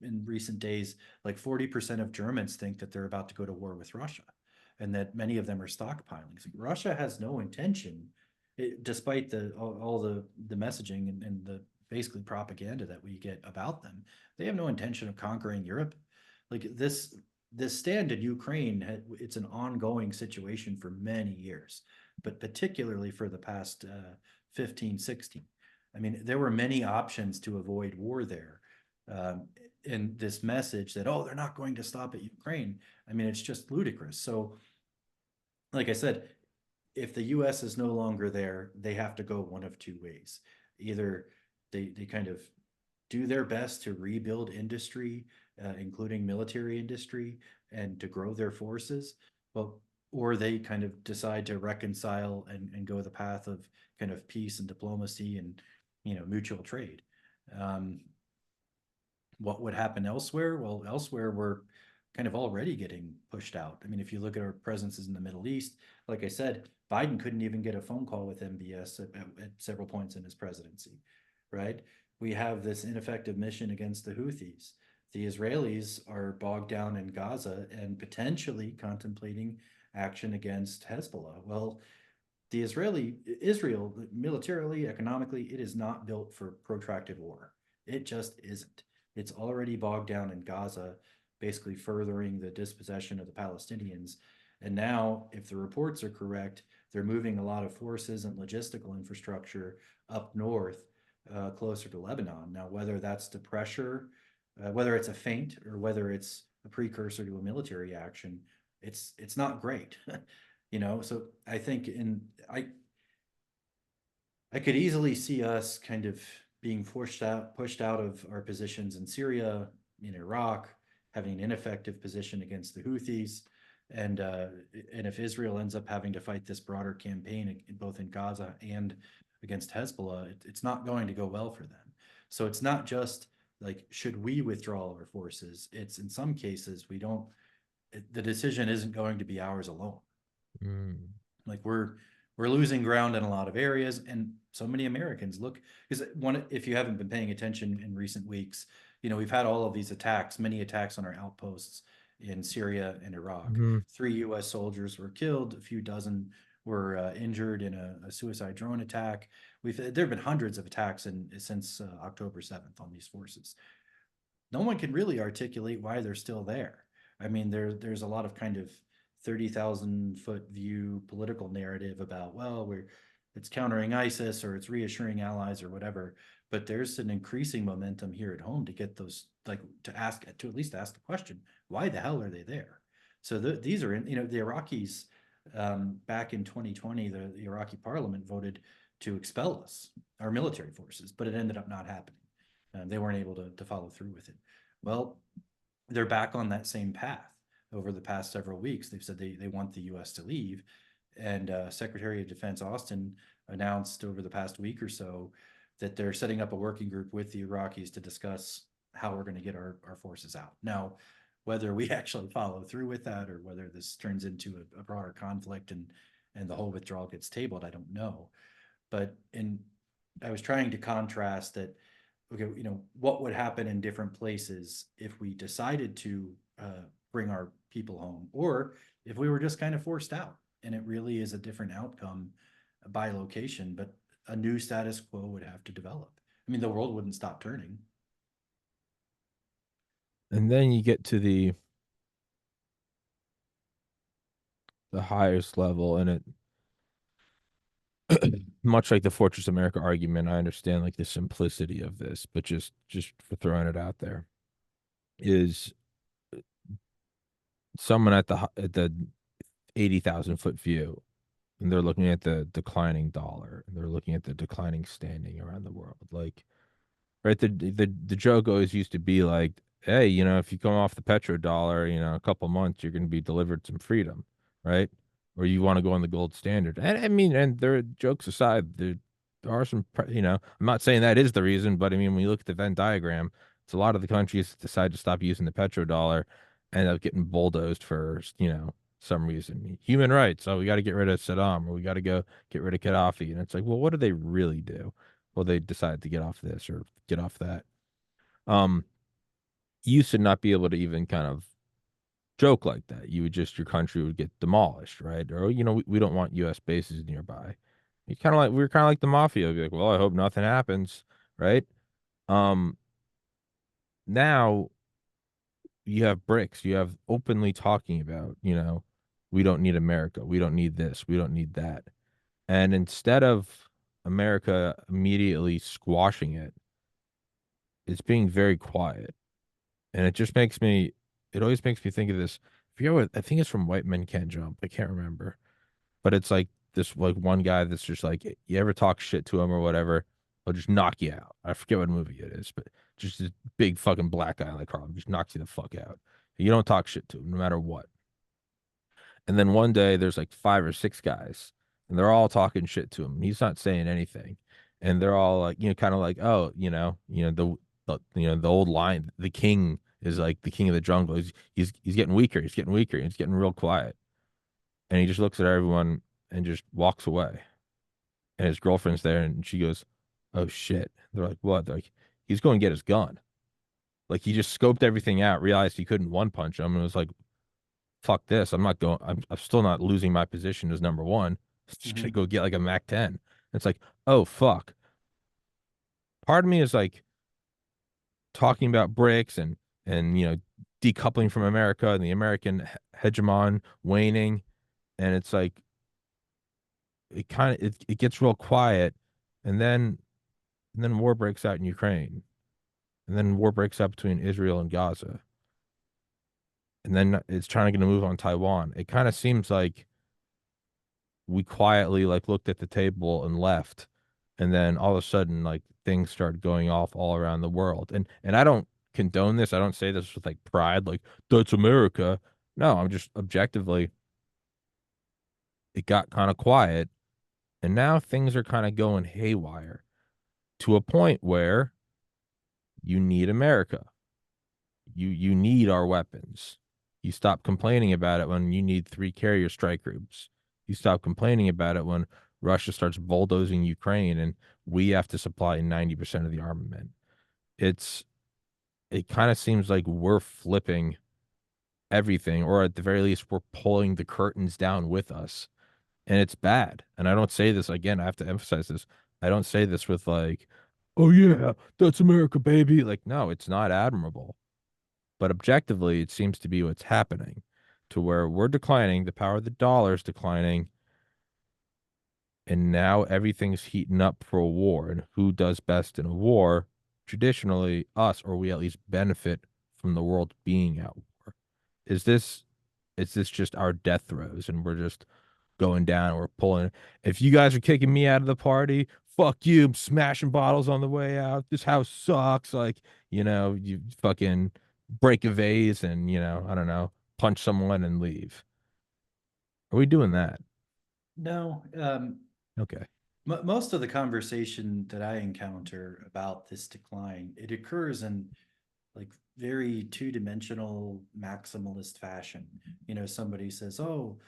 in recent days, like 40% of Germans think that they're about to go to war with Russia, and that many of them are stockpiling. So Russia has no intention, despite all the messaging and the basically propaganda that we get about them. They have no intention of conquering Europe. Like this stand in Ukraine, it's an ongoing situation for many years, but particularly for the past 15, 16. I mean, there were many options to avoid war there. Um, and this message that, oh, they're not going to stop at Ukraine, I mean, it's just ludicrous. So, like I said, if the US is no longer there, they have to go one of two ways. Either they kind of do their best to rebuild industry, including military industry, and to grow their forces, well, or they kind of decide to reconcile and go the path of kind of peace and diplomacy and mutual trade. Um, what would happen elsewhere? Well, elsewhere we're kind of already getting pushed out. I mean, if you look at our presences in the Middle East, like I said, Biden couldn't even get a phone call with MBS at several points in his presidency, right? We have this ineffective mission against the Houthis. The Israelis are bogged down in Gaza and potentially contemplating action against Hezbollah. Well, Israel militarily, economically, it is not built for protracted war. It just isn't. It's already bogged down in Gaza, basically furthering the dispossession of the Palestinians. And now, if the reports are correct, they're moving a lot of forces and logistical infrastructure up north, closer to Lebanon. Now, whether that's to pressure, whether it's a feint or whether it's a precursor to a military action, it's not great. So I think I could easily see us kind of being pushed out of our positions in Syria, in Iraq, having an ineffective position against the Houthis, and if Israel ends up having to fight this broader campaign both in Gaza and against Hezbollah, it's not going to go well for them. So it's not just like, should we withdraw our forces? It's in some cases we don't. The decision isn't going to be ours alone. Mm. Like we're losing ground in a lot of areas, and so many Americans look, because if you haven't been paying attention in recent weeks, we've had all of these attacks, many attacks on our outposts in Syria and Iraq. Mm-hmm. 3 U.S. soldiers were killed, a few dozen were injured in a suicide drone attack. There have been hundreds of attacks since October 7th on these forces. No one can really articulate why they're still there. I mean, there's a lot of kind of 30,000-foot view political narrative about, well, it's countering ISIS or it's reassuring allies or whatever. But there's an increasing momentum here at home to get those, like, to at least ask the question, why the hell are they there? So these are the Iraqis, back in 2020, the Iraqi parliament voted to expel us, our military forces, but it ended up not happening. They weren't able to follow through with it. Well, they're back on that same path. Over the past several weeks, they've said they want the U.S. to leave. And Secretary of Defense Austin announced over the past week or so that they're setting up a working group with the Iraqis to discuss how we're going to get our forces out. Now, whether we actually follow through with that or whether this turns into a broader conflict and the whole withdrawal gets tabled, I don't know. But I was trying to contrast that, okay, what would happen in different places if we decided to bring our people home, or if we were just kind of forced out, and it really is a different outcome by location, but a new status quo would have to develop. I mean, the world wouldn't stop turning. And then you get to the highest level, and it much like the Fortress America argument, I understand like the simplicity of this, but just for throwing it out there, is someone at the 80,000-foot view, and they're looking at the declining dollar, and they're looking at the declining standing around the world. Like, right, the joke always used to be like, hey, if you come off the petrodollar, a couple months, you're going to be delivered some freedom, right? Or you want to go on the gold standard. And I mean, and there, jokes aside, there are some, I'm not saying that is the reason, but I mean, when you look at the Venn diagram, it's a lot of the countries that decide to stop using the petrodollar end up getting bulldozed for, some reason. Human rights. Oh, we got to get rid of Saddam, or we got to go get rid of Gaddafi. And it's like, well, what do they really do? Well, they decide to get off this or get off that. Um, you used to not be able to even kind of joke like that. You would just, your country would get demolished, right? Or, we don't want US bases nearby. You kind of like, we were kind of like the mafia. We'd be like, well, I hope nothing happens, right? Um, Now you have BRICS, you have openly talking about, we don't need America. We don't need this. We don't need that. And instead of America immediately squashing it, it's being very quiet. And it always makes me think of this. I think it's from White Men Can't Jump. I can't remember. But it's like this like one guy that's just like, you ever talk shit to him or whatever, he'll just knock you out. I forget what movie it is, but just this big fucking black guy like Harlem just knocks you the fuck out. You don't talk shit to him no matter what. And then one day there's like five or six guys, and they're all talking shit to him. And he's not saying anything, and they're all like, kind of like, oh, the old line, the king is like the king of the jungle. He's getting weaker. He's getting weaker. He's getting real quiet, and he just looks at everyone and just walks away. And his girlfriend's there, and she goes, "Oh shit!" They're like, "What?" They're like, "He's going to get his gun." Like he just scoped everything out, realized he couldn't one punch him, and was like, fuck this. I'm not going. I'm still not losing my position as number one. Just gonna Mhm. go get like a Mac 10. It's like, oh fuck. Part of me is like talking about bricks and decoupling from America and the American hegemon waning, and it's like it gets real quiet, and then war breaks out in Ukraine, and then war breaks out between Israel and Gaza, and then it's trying to get a move on Taiwan. It kind of seems like we quietly like looked at the table and left, and then all of a sudden like things started going off all around the world. And I don't condone this. I don't say this with like pride, like that's America. No, I'm just objectively, it got kind of quiet, and now things are kind of going haywire to a point where you need America. You need our weapons. You stop complaining about it when you need three carrier strike groups. You stop complaining about it when Russia starts bulldozing Ukraine and we have to supply 90% of the armament. It's it kind of seems like we're flipping everything, or at the very least, we're pulling the curtains down with us. And it's bad. And I don't say this again, I have to emphasize this. I don't say this with like, oh yeah, that's America, baby. Like, no, it's not admirable. But objectively, it seems to be what's happening to where we're declining, the power of the dollar is declining, and now everything's heating up for a war. And who does best in a war? Traditionally, us, or we at least benefit from the world being at war. Is this just our death throes and we're just going down, we're pulling. If you guys are kicking me out of the party, fuck you. I'm smashing bottles on the way out. This house sucks. Like, you fucking break a vase and, I don't know, punch someone and leave. Are we doing that? No, Okay. most of the conversation that I encounter about this decline, it occurs in like very two-dimensional maximalist fashion. Somebody says, "Oh,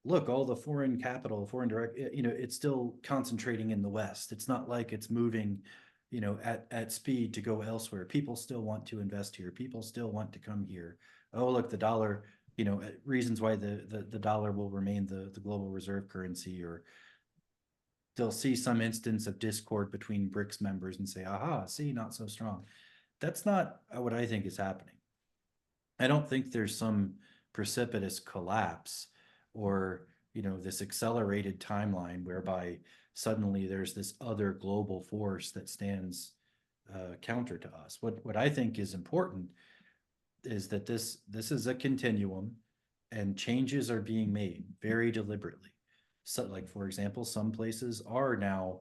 look, all the foreign capital, foreign direct, it's still concentrating in the West. It's not like it's moving, at speed to go elsewhere. People still want to invest here. People still want to come here. Oh, look, the dollar, reasons why the dollar will remain the global reserve currency, or they'll see some instance of discord between BRICS members and say, aha, see, not so strong. That's not what I think is happening. I don't think there's some precipitous collapse or, this accelerated timeline whereby suddenly there's this other global force that stands counter to us. What I think is important is that this is a continuum, and changes are being made very deliberately. So, like for example, some places are now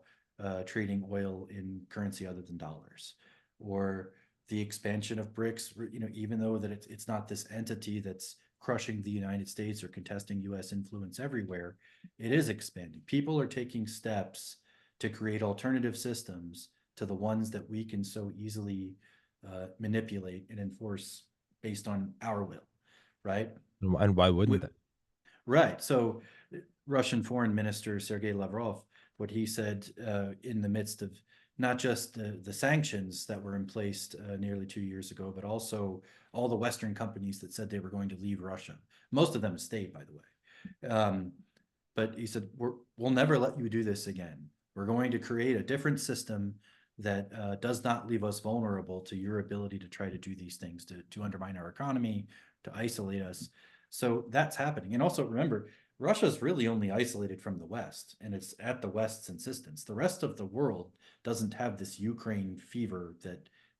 trading oil in currency other than dollars, or the expansion of BRICS. Even though that it's not this entity that's crushing the United States or contesting U.S. influence everywhere, it is expanding. People are taking steps to create alternative systems to the ones that we can so easily manipulate and enforce based on our will, right? And why wouldn't With that? right. So, Russian Foreign Minister Sergei Lavrov, what he said in the midst of not just the sanctions that were in place nearly 2 years ago, but also all the Western companies that said they were going to leave Russia. Most of them stayed, by the way. But he said, we'll never let you do this again. We're going to create a different system that does not leave us vulnerable to your ability to try to do these things, to undermine our economy, to isolate us. So that's happening. And also remember, Russia's really only isolated from the West, and it's at the West's insistence. The rest of the world doesn't have this Ukraine fever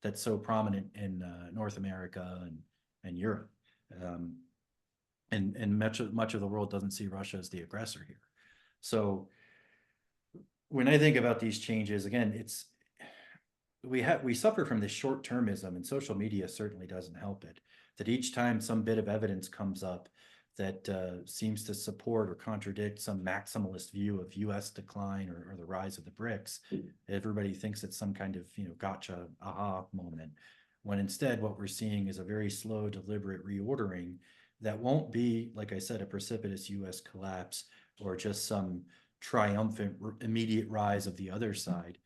that's so prominent in North America and Europe. And much of the world doesn't see Russia as the aggressor here. So when I think about these changes, again, it's we suffer from this short-termism, and social media certainly doesn't help it. That each time some bit of evidence comes up that seems to support or contradict some maximalist view of U.S. decline or the rise of the BRICS, everybody thinks it's some kind of gotcha aha moment. When instead, what we're seeing is a very slow, deliberate reordering that won't be, like I said, a precipitous U.S. collapse or just some triumphant immediate rise of the other side.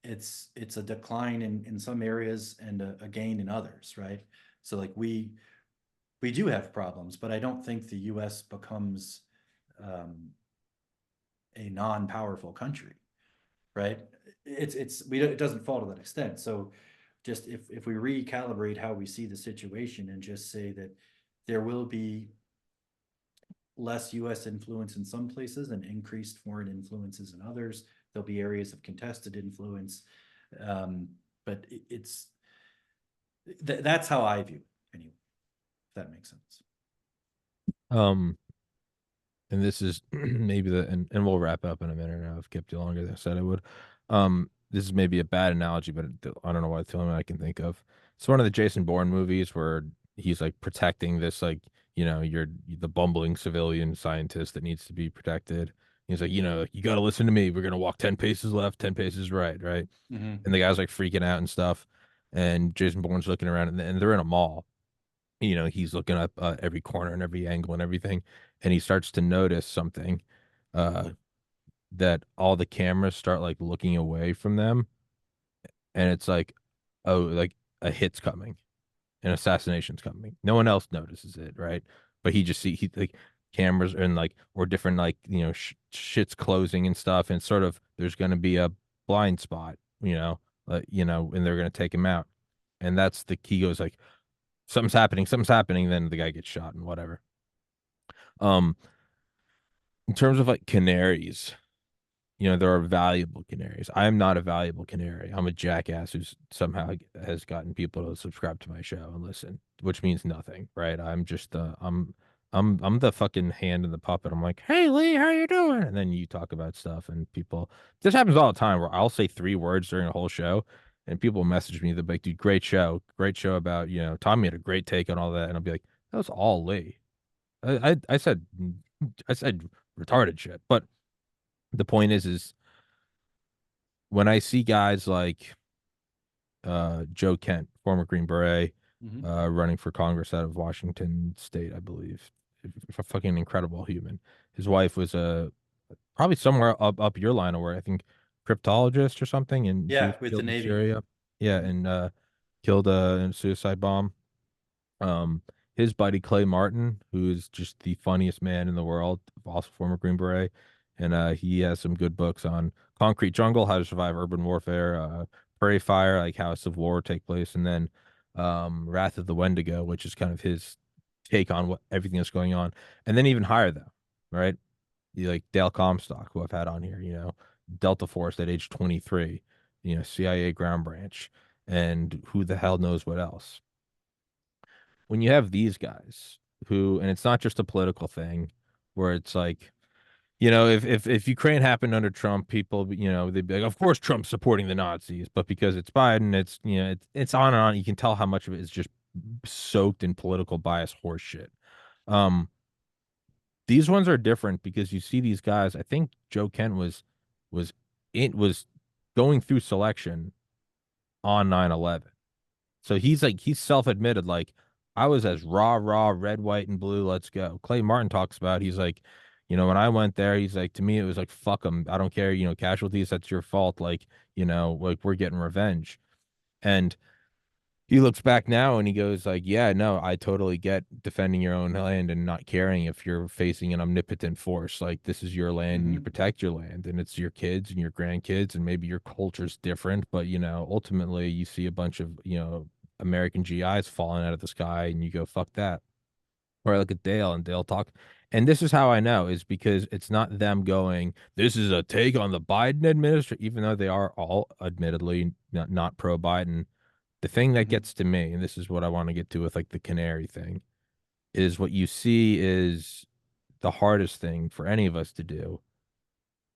It's a decline in some areas and a gain in others, right? So like we do have problems, but I don't think the U.S. becomes a non-powerful country, right? It doesn't fall to that extent. So just if we recalibrate how we see the situation and just say that there will be less U.S. influence in some places and increased foreign influences in others, there'll be areas of contested influence. But that's how I view it, anyway, if that makes sense. Um, and this is maybe and we'll wrap up in a minute. I've kept you longer than I said I would. This is maybe a bad analogy, but I don't know what film I can think of. It's one of the Jason Bourne movies where he's like protecting this, like, you're the bumbling civilian scientist that needs to be protected. He's like, you got to listen to me. We're gonna walk 10 paces left, 10 paces right, right? Mm-hmm. And the guy's like freaking out and stuff. And Jason Bourne's looking around, and they're in a mall. He's looking up every corner and every angle and everything, and he starts to notice something, uh, that all the cameras start like looking away from them, and it's like, oh, like a hit's coming, an assassination's coming. No one else notices it, right? But he like cameras and like or different like shit's closing and stuff, and sort of there's gonna be a blind spot, and they're gonna take him out, and that's the key. Goes like something's happening, then the guy gets shot and whatever. Um, in terms of like canaries, there are valuable canaries. I am not a valuable canary. I'm a jackass who's somehow has gotten people to subscribe to my show and listen, which means nothing, right? I'm just I'm the fucking hand in the puppet. I'm like, hey Lee, how you doing? And then you talk about stuff, and people. This happens all the time where I'll say 3 words during a whole show, and people message me. They're like, dude, great show about Tommy had a great take on all that, and I'll be like, that was all Lee. I said retarded shit, but the point is when I see guys like Joe Kent, former Green Beret, Mm-hmm. running for Congress out of Washington State, I believe, a fucking incredible human. His wife was probably somewhere up your line of work, I think cryptologist or something, and she was Yeah, with the killed in Navy. Syria. Yeah, Mm-hmm. and killed in a suicide bomb. Um, his buddy Clay Martin, who is just the funniest man in the world, also former Green Beret, and he has some good books on Concrete Jungle, How to Survive Urban Warfare, Prairie Fire, like how a civil war take place, and then Wrath of the Wendigo, which is kind of his take on what everything that's going on, and then even higher though, right? Like Dale Comstock, who I've had on here, Delta Force at age 23, CIA ground branch, and who the hell knows what else. When you have these guys who, and it's not just a political thing where it's like, if Ukraine happened under Trump, people, they'd be like, of course Trump's supporting the Nazis, but because it's Biden, it's on and on. You can tell how much of it is just soaked in political bias horseshit. Um, these ones are different because you see these guys. I think Joe Kent was was going through selection on 9/11. So he's self-admitted, like, I was as raw, red, white, and blue, let's go. Clay Martin talks about, he's like, You know, when I went there, he's like, to me, it was like, fuck them. I don't care. You know, casualties, that's your fault. Like, you know, like we're getting revenge. And he looks back now and he goes like, yeah, no, I totally get defending your own land and not caring if you're facing an omnipotent force. Like this is your land and you Hmm. protect your land and it's your kids and your grandkids and maybe your culture's different, but you know, ultimately you see a bunch of, you know, American GIs falling out of the sky and you go, fuck that. Or I look at Dale and Dale talk. And this is how I know is because it's not them going, this is a take on the Biden administration, even though they are all admittedly not pro Biden. The thing that Hmm. gets to me, and this is what I want to get to with like the canary thing, is what you see is the hardest thing for any of us to do.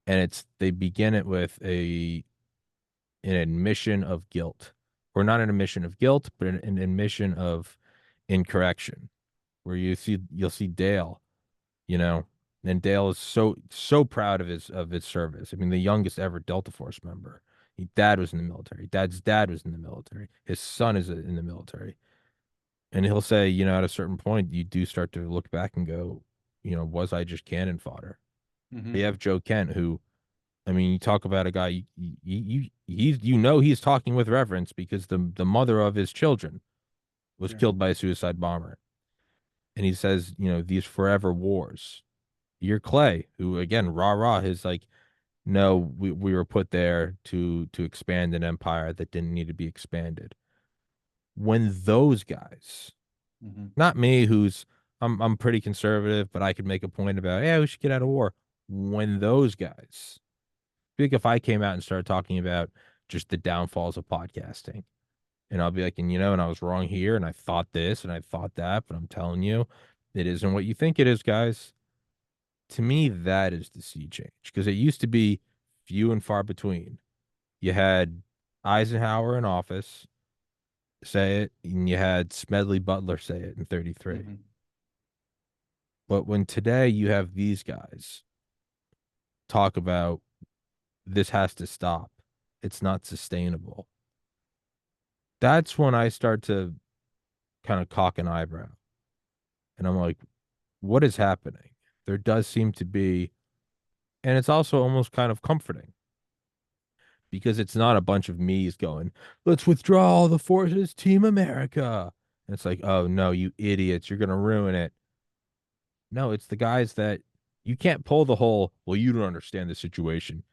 And it's they begin it with an admission of guilt. Or not an admission of guilt, but an admission of incorrection. Where you'll see Dale, you know, and Dale is so proud of his service. I mean, the youngest ever Delta Force member. His dad was in the military. Dad's dad was in the military. His son is in the military. And he'll say, you know, at a certain point, you do start to look back and go, you know, was I just cannon fodder? We Hmm. have Joe Kent, who, I mean, you talk about a guy, you know, he's talking with reverence because the mother of his children was Sure. killed by a suicide bomber. And he says, you know, these forever wars. You're Clay, who again, rah rah, is like, no, we were put there to expand an empire that didn't need to be expanded. When those guys, Hmm. not me, who's I'm pretty conservative, but I could make a point about, yeah, we should get out of war. When those guys, I think if I came out and started talking about just the downfalls of podcasting, and I'll be like, and you know, and I was wrong here, and I thought this, and I thought that, but I'm telling you, it isn't what you think it is, guys. To me, that is the sea change because it used to be few and far between. You had Eisenhower in office say it, and you had Smedley Butler say it in 33. Hmm. But when today you have these guys talk about this has to stop, it's not sustainable. That's when I start to kind of cock an eyebrow. And I'm like, what is happening? There does seem to be, and it's also almost kind of comforting because it's not a bunch of me's going, let's withdraw all the forces, Team America. And it's like, oh no, you idiots, you're going to ruin it. No, it's the guys that you can't pull the whole, well, you don't understand the situation.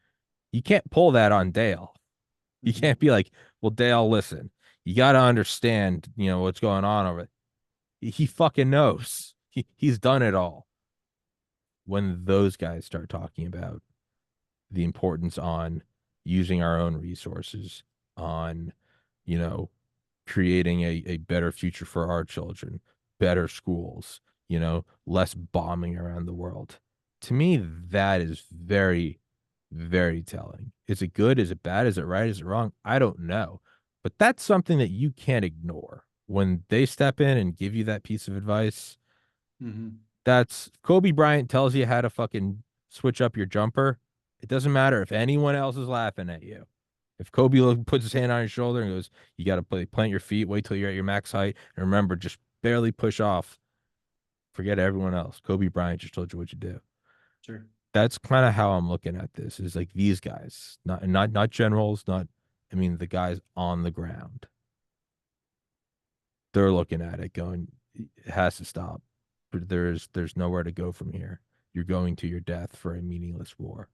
You can't pull that on Dale. You Hmm. can't be like, well, Dale, listen, you got to understand, you know, what's going on over it. He fucking knows. He's done it all. When those guys start talking about the importance on using our own resources, on, you know, creating a better future for our children, better schools, you know, less bombing around the world. To me, that is very, very telling. Is it good? Is it bad? Is it right? Is it wrong? I don't know. But that's something that you can't ignore. When they step in and give you that piece of advice, Hmm. that's Kobe Bryant tells you how to fucking switch up your jumper. It doesn't matter if anyone else is laughing at you. If puts his hand on your shoulder and goes, you got to plant your feet, wait till you're at your max height, and remember, just barely push off. Forget everyone else. Kobe Bryant just told you what you do. Sure. That's kind of how I'm looking at this. Is like these guys, not generals, not. I mean, the guys on the ground. They're looking at it, going, it has to stop. But there's nowhere to go from here. You're going to your death for a meaningless war.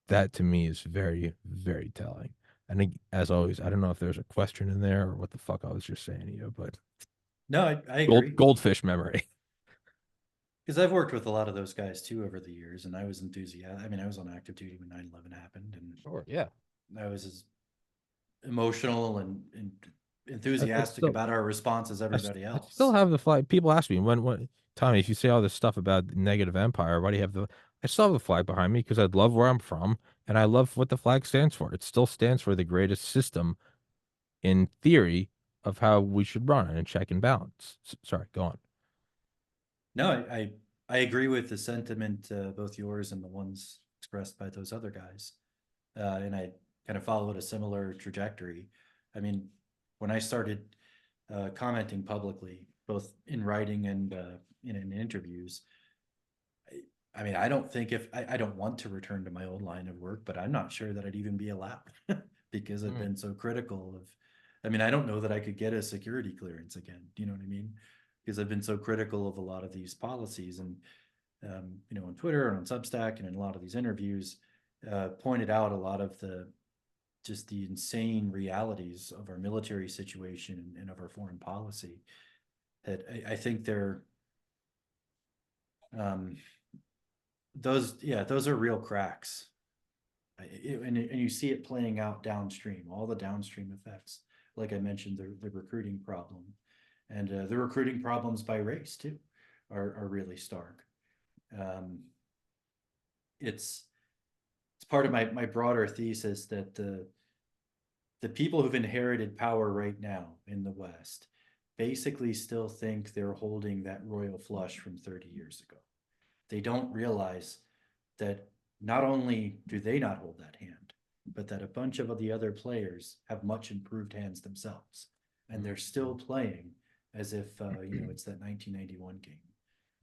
That to me is very, very telling. I think, as always, I don't know if there's a question in there or what the fuck I was just saying to you, but No, I agree. goldfish memory. Because I've worked with a lot of those guys too over the years, and I was enthusiastic. I mean, I was on active duty when 9/11 happened, and Sure, yeah. I was as emotional and I enthusiastic still about our response as I, everybody I still else. have the flag. People ask me when Tommy, if you say all this stuff about negative empire, why do you have the? I still have the flag behind me because I love where I'm from and I love what the flag stands for. It still stands for the greatest system in theory of how we should run and check and balance. Sorry, go on. No, I agree with the sentiment, both yours and the ones expressed by those other guys, and I kind of followed a similar trajectory. I mean, when I started commenting publicly, both in writing and in interviews, I mean, I don't think if I don't want to return to my old line of work, but I'm not sure that I'd even be allowed because I've Mm. been so critical of, I mean, I don't know that I could get a security clearance again. Do you know what I mean? Because I've been so critical of a lot of these policies and, on Twitter and on Substack and in a lot of these interviews, pointed out a lot of just the insane realities of our military situation and of our foreign policy that I think um, those are real cracks. And you see it playing out downstream, all the downstream effects. Like I mentioned, the recruiting problem, and the recruiting problems by race too, are really stark. Um, it's part of my broader thesis that the people who've inherited power right now in the West basically still think they're holding that royal flush from 30 years ago. They don't realize that not only do they not hold that hand, but that a bunch of the other players have much improved hands themselves, and they're still playing as if it's that 1991 game,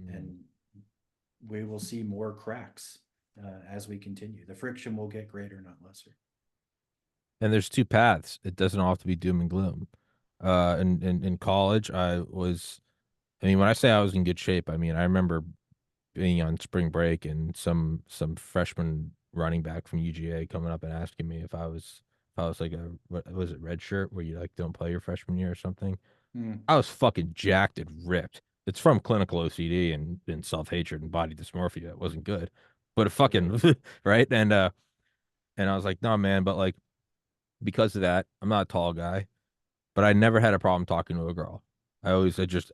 Mm. and we will see more cracks as we continue. The friction will get greater, not lesser. And there's two paths. It doesn't all have to be doom and gloom. In college, I mean, when I say I was in good shape, I mean, I remember being on spring break and some freshman running back from UGA coming up and asking me if I was like a what was it, red shirt where you like don't play your freshman year or something. Mm, I was fucking jacked and ripped. It's from clinical OCD and self-hatred and body dysmorphia. It wasn't good. But it totally. fucking right. And I was like, no man, but like because of that, I'm not a tall guy, but I never had a problem talking to a girl. I always just,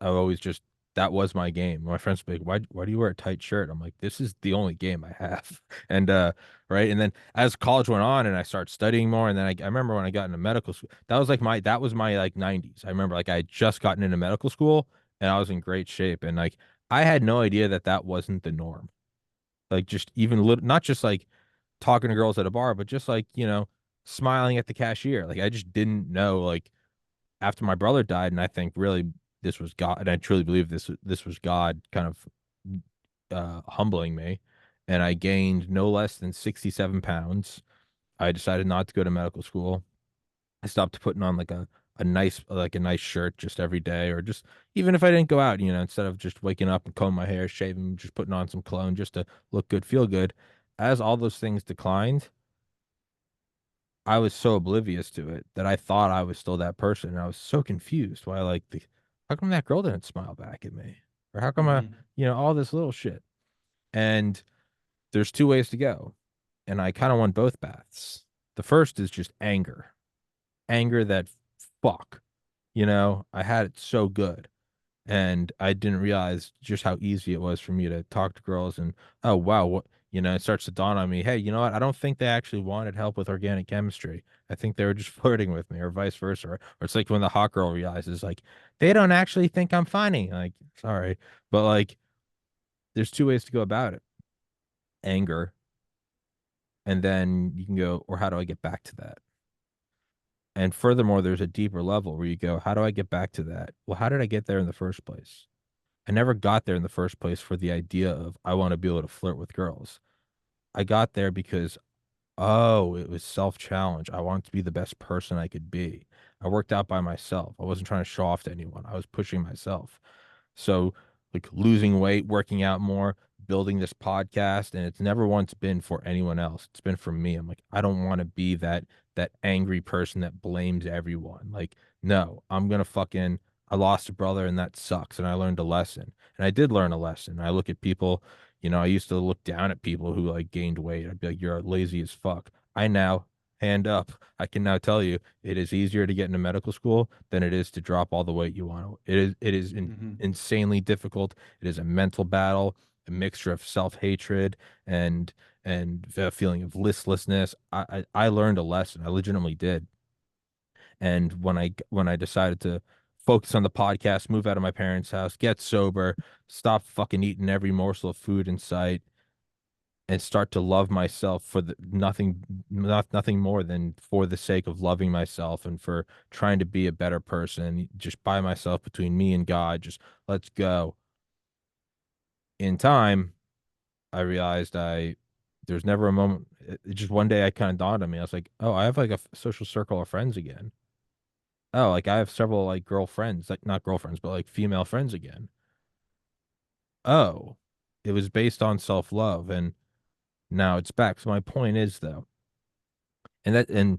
that was my game. My friends would be like, why do you wear a tight shirt? I'm like, this is the only game I have. And, right. And then as college went on and I started studying more, and then I remember when I got into medical school, that was my like 90s. I remember like I had just gotten into medical school and I was in great shape. And like, I had no idea that that wasn't the norm. Like, just even little, not just like talking to girls at a bar, but just like, smiling at the cashier. Like, I just didn't know, like, after my brother died, and I think really this was God, and I truly believe this was God kind of humbling me, and I gained no less than 67 pounds. I decided not to go to medical school. I stopped putting on like a nice shirt just every day, or just even if I didn't go out, instead of just waking up and combing my hair, shaving, just putting on some cologne just to look good, feel good. As all those things declined, I was so oblivious to it that I thought I was still that person. And I was so confused why, how come that girl didn't smile back at me? Or how come Mm-hmm. all this little shit. And there's two ways to go. And I kind of want both paths. The first is just anger, anger that fuck, I had it so good. And I didn't realize just how easy it was for me to talk to girls and, oh wow, what, it starts to dawn on me, hey, you know what, I don't think they actually wanted help with organic chemistry. I think they were just flirting with me, or vice versa. Or it's like when the hot girl realizes, like, they don't actually think I'm funny. Like, sorry, but like there's two ways to go about it: anger, and then you can go, or how do I get back to that? And furthermore, there's a deeper level where you go, how do I get back to that? Well, how did I get there in the first place? I never got there in the first place for the idea of I want to be able to flirt with girls. I got there because, oh, it was self-challenge. I wanted to be the best person I could be. I worked out by myself. I wasn't trying to show off to anyone. I was pushing myself. So, like, losing weight, working out more, building this podcast, and it's never once been for anyone else. It's been for me. I'm like, I don't want to be that angry person that blames everyone. Like, no, I'm gonna fucking, I lost a brother and that sucks. And I learned a lesson. And I did learn a lesson. I look at people, I used to look down at people who like gained weight. I'd be like, you're lazy as fuck. I now, hand up, I can now tell you it is easier to get into medical school than it is to drop all the weight you want. Mm-hmm. Insanely difficult. It is a mental battle, a mixture of self-hatred and a feeling of listlessness. I learned a lesson. I legitimately did. And when I decided to focus on the podcast, move out of my parents' house, get sober, stop fucking eating every morsel of food in sight, and start to love myself for nothing more than for the sake of loving myself and for trying to be a better person, just by myself, between me and God, just let's go. In time, I realized there's never a moment. Just one day I kind of dawned on me. I was like, oh, I have like a social circle of friends again. Oh, like I have several like girlfriends, like not girlfriends, but like female friends again. Oh, it was based on self-love and now it's back. So my point is though, and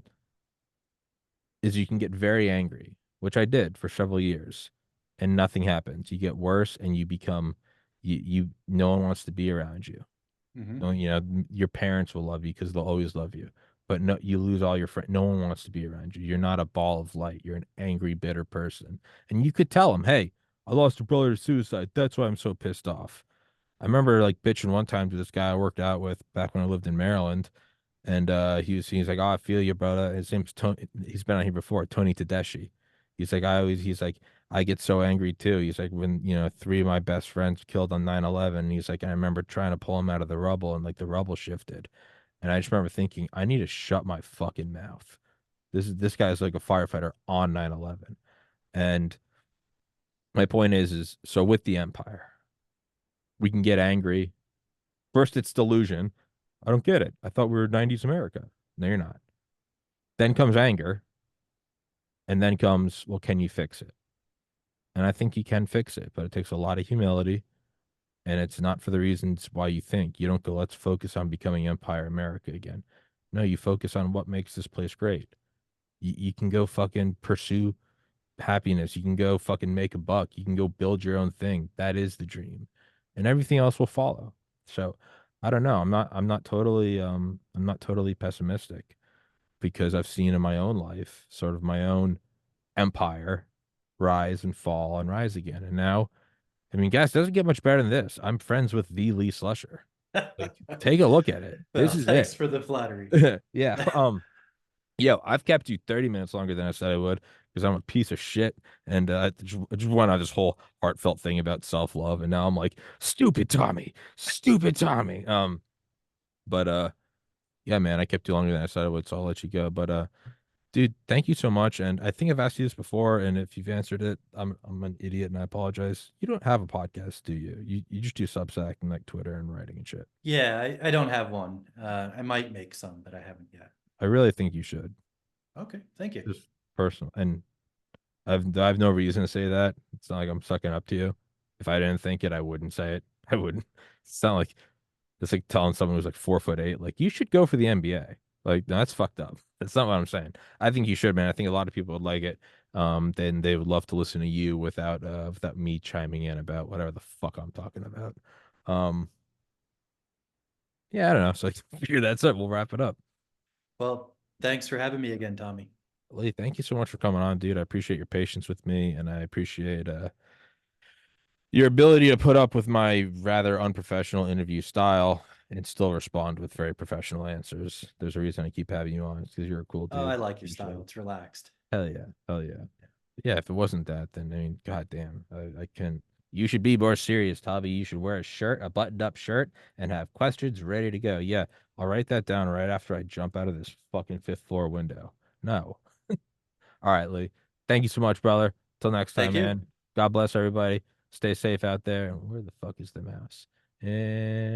is you can get very angry, which I did for several years, and nothing happens. You get worse and you become no one wants to be around you. Hmm. No, your parents will love you because they'll always love you. But no, you lose all your friends. No one wants to be around you. You're not a ball of light. You're an angry, bitter person. And you could tell them, hey, I lost a brother to suicide. That's why I'm so pissed off. I remember like bitching one time to this guy I worked out with back when I lived in Maryland. And he's like, oh, I feel you, brother. His name's Tony. He's been on here before, Tony Tedeschi. He's like, I get so angry too. He's like, when, three of my best friends killed on 9/11. He's like, I remember trying to pull him out of the rubble and like the rubble shifted. And I just remember thinking, I need to shut my fucking mouth. This guy's like a firefighter on 9/11. And my point is so with the Empire, we can get angry. First, it's delusion. I don't get it. I thought we were 90s America. No, you're not. Then comes anger, and then comes, well, can you fix it? And I think you can fix it, but it takes a lot of humility, and it's not for the reasons why you think. You don't go, let's focus on becoming Empire America again. No, you focus on what makes this place great. You can go fucking pursue happiness. You can go fucking make a buck. You can go build your own thing. That is the dream. And everything else will follow. So I don't know. I'm not totally pessimistic because I've seen in my own life sort of my own empire rise and fall and rise again. And now, I mean, guys, it doesn't get much better than this. I'm friends with the Lee Slusher. Like, take a look at it. This Well, is thanks it. for the flattery. Yeah. Yo, I've kept you 30 minutes longer than I said I would because I'm a piece of shit. And I just went on this whole heartfelt thing about self-love. And now I'm like, stupid Tommy, stupid Tommy. But yeah, man, I kept you longer than I said I would, so I'll let you go. But dude, thank you so much. And I think I've asked you this before, and if you've answered it, I'm an idiot and I apologize. You don't have a podcast, do you? You just do Substack and like Twitter and writing and shit. Yeah, I don't have one. I might make some, but I haven't yet. I really think you should. Okay, thank you. Just personal. And I've no reason to say that. It's not like I'm sucking up to you. If I didn't think it, I wouldn't say it. I wouldn't. It's not like it's like telling someone who's like 4'8", like you should go for the NBA. Like no, that's fucked up. That's not what I'm saying. I think you should, man. I think a lot of people would like it. Then they would love to listen to you without me chiming in about whatever the fuck I'm talking about. Um, yeah, I don't know. So I figure that's it. We'll wrap it up. Well, thanks for having me again, Tommy. Lee, thank you so much for coming on, dude. I appreciate your patience with me, and I appreciate your ability to put up with my rather unprofessional interview style and still respond with very professional answers. There's a reason I keep having you on because you're a cool Oh, I dude. like your You style. should. It's relaxed. Hell yeah. Hell yeah. Yeah, if it wasn't that, then I mean, goddamn, I can. You should be more serious, Tavi. You should wear a shirt, a buttoned up shirt, and have questions ready to go. Yeah, I'll write that down right after I jump out of this fucking fifth floor window. No. All right, Lee. Thank you so much, brother. Till next time, Thank you. man. God bless everybody. Stay safe out there. Where the fuck is the mouse? And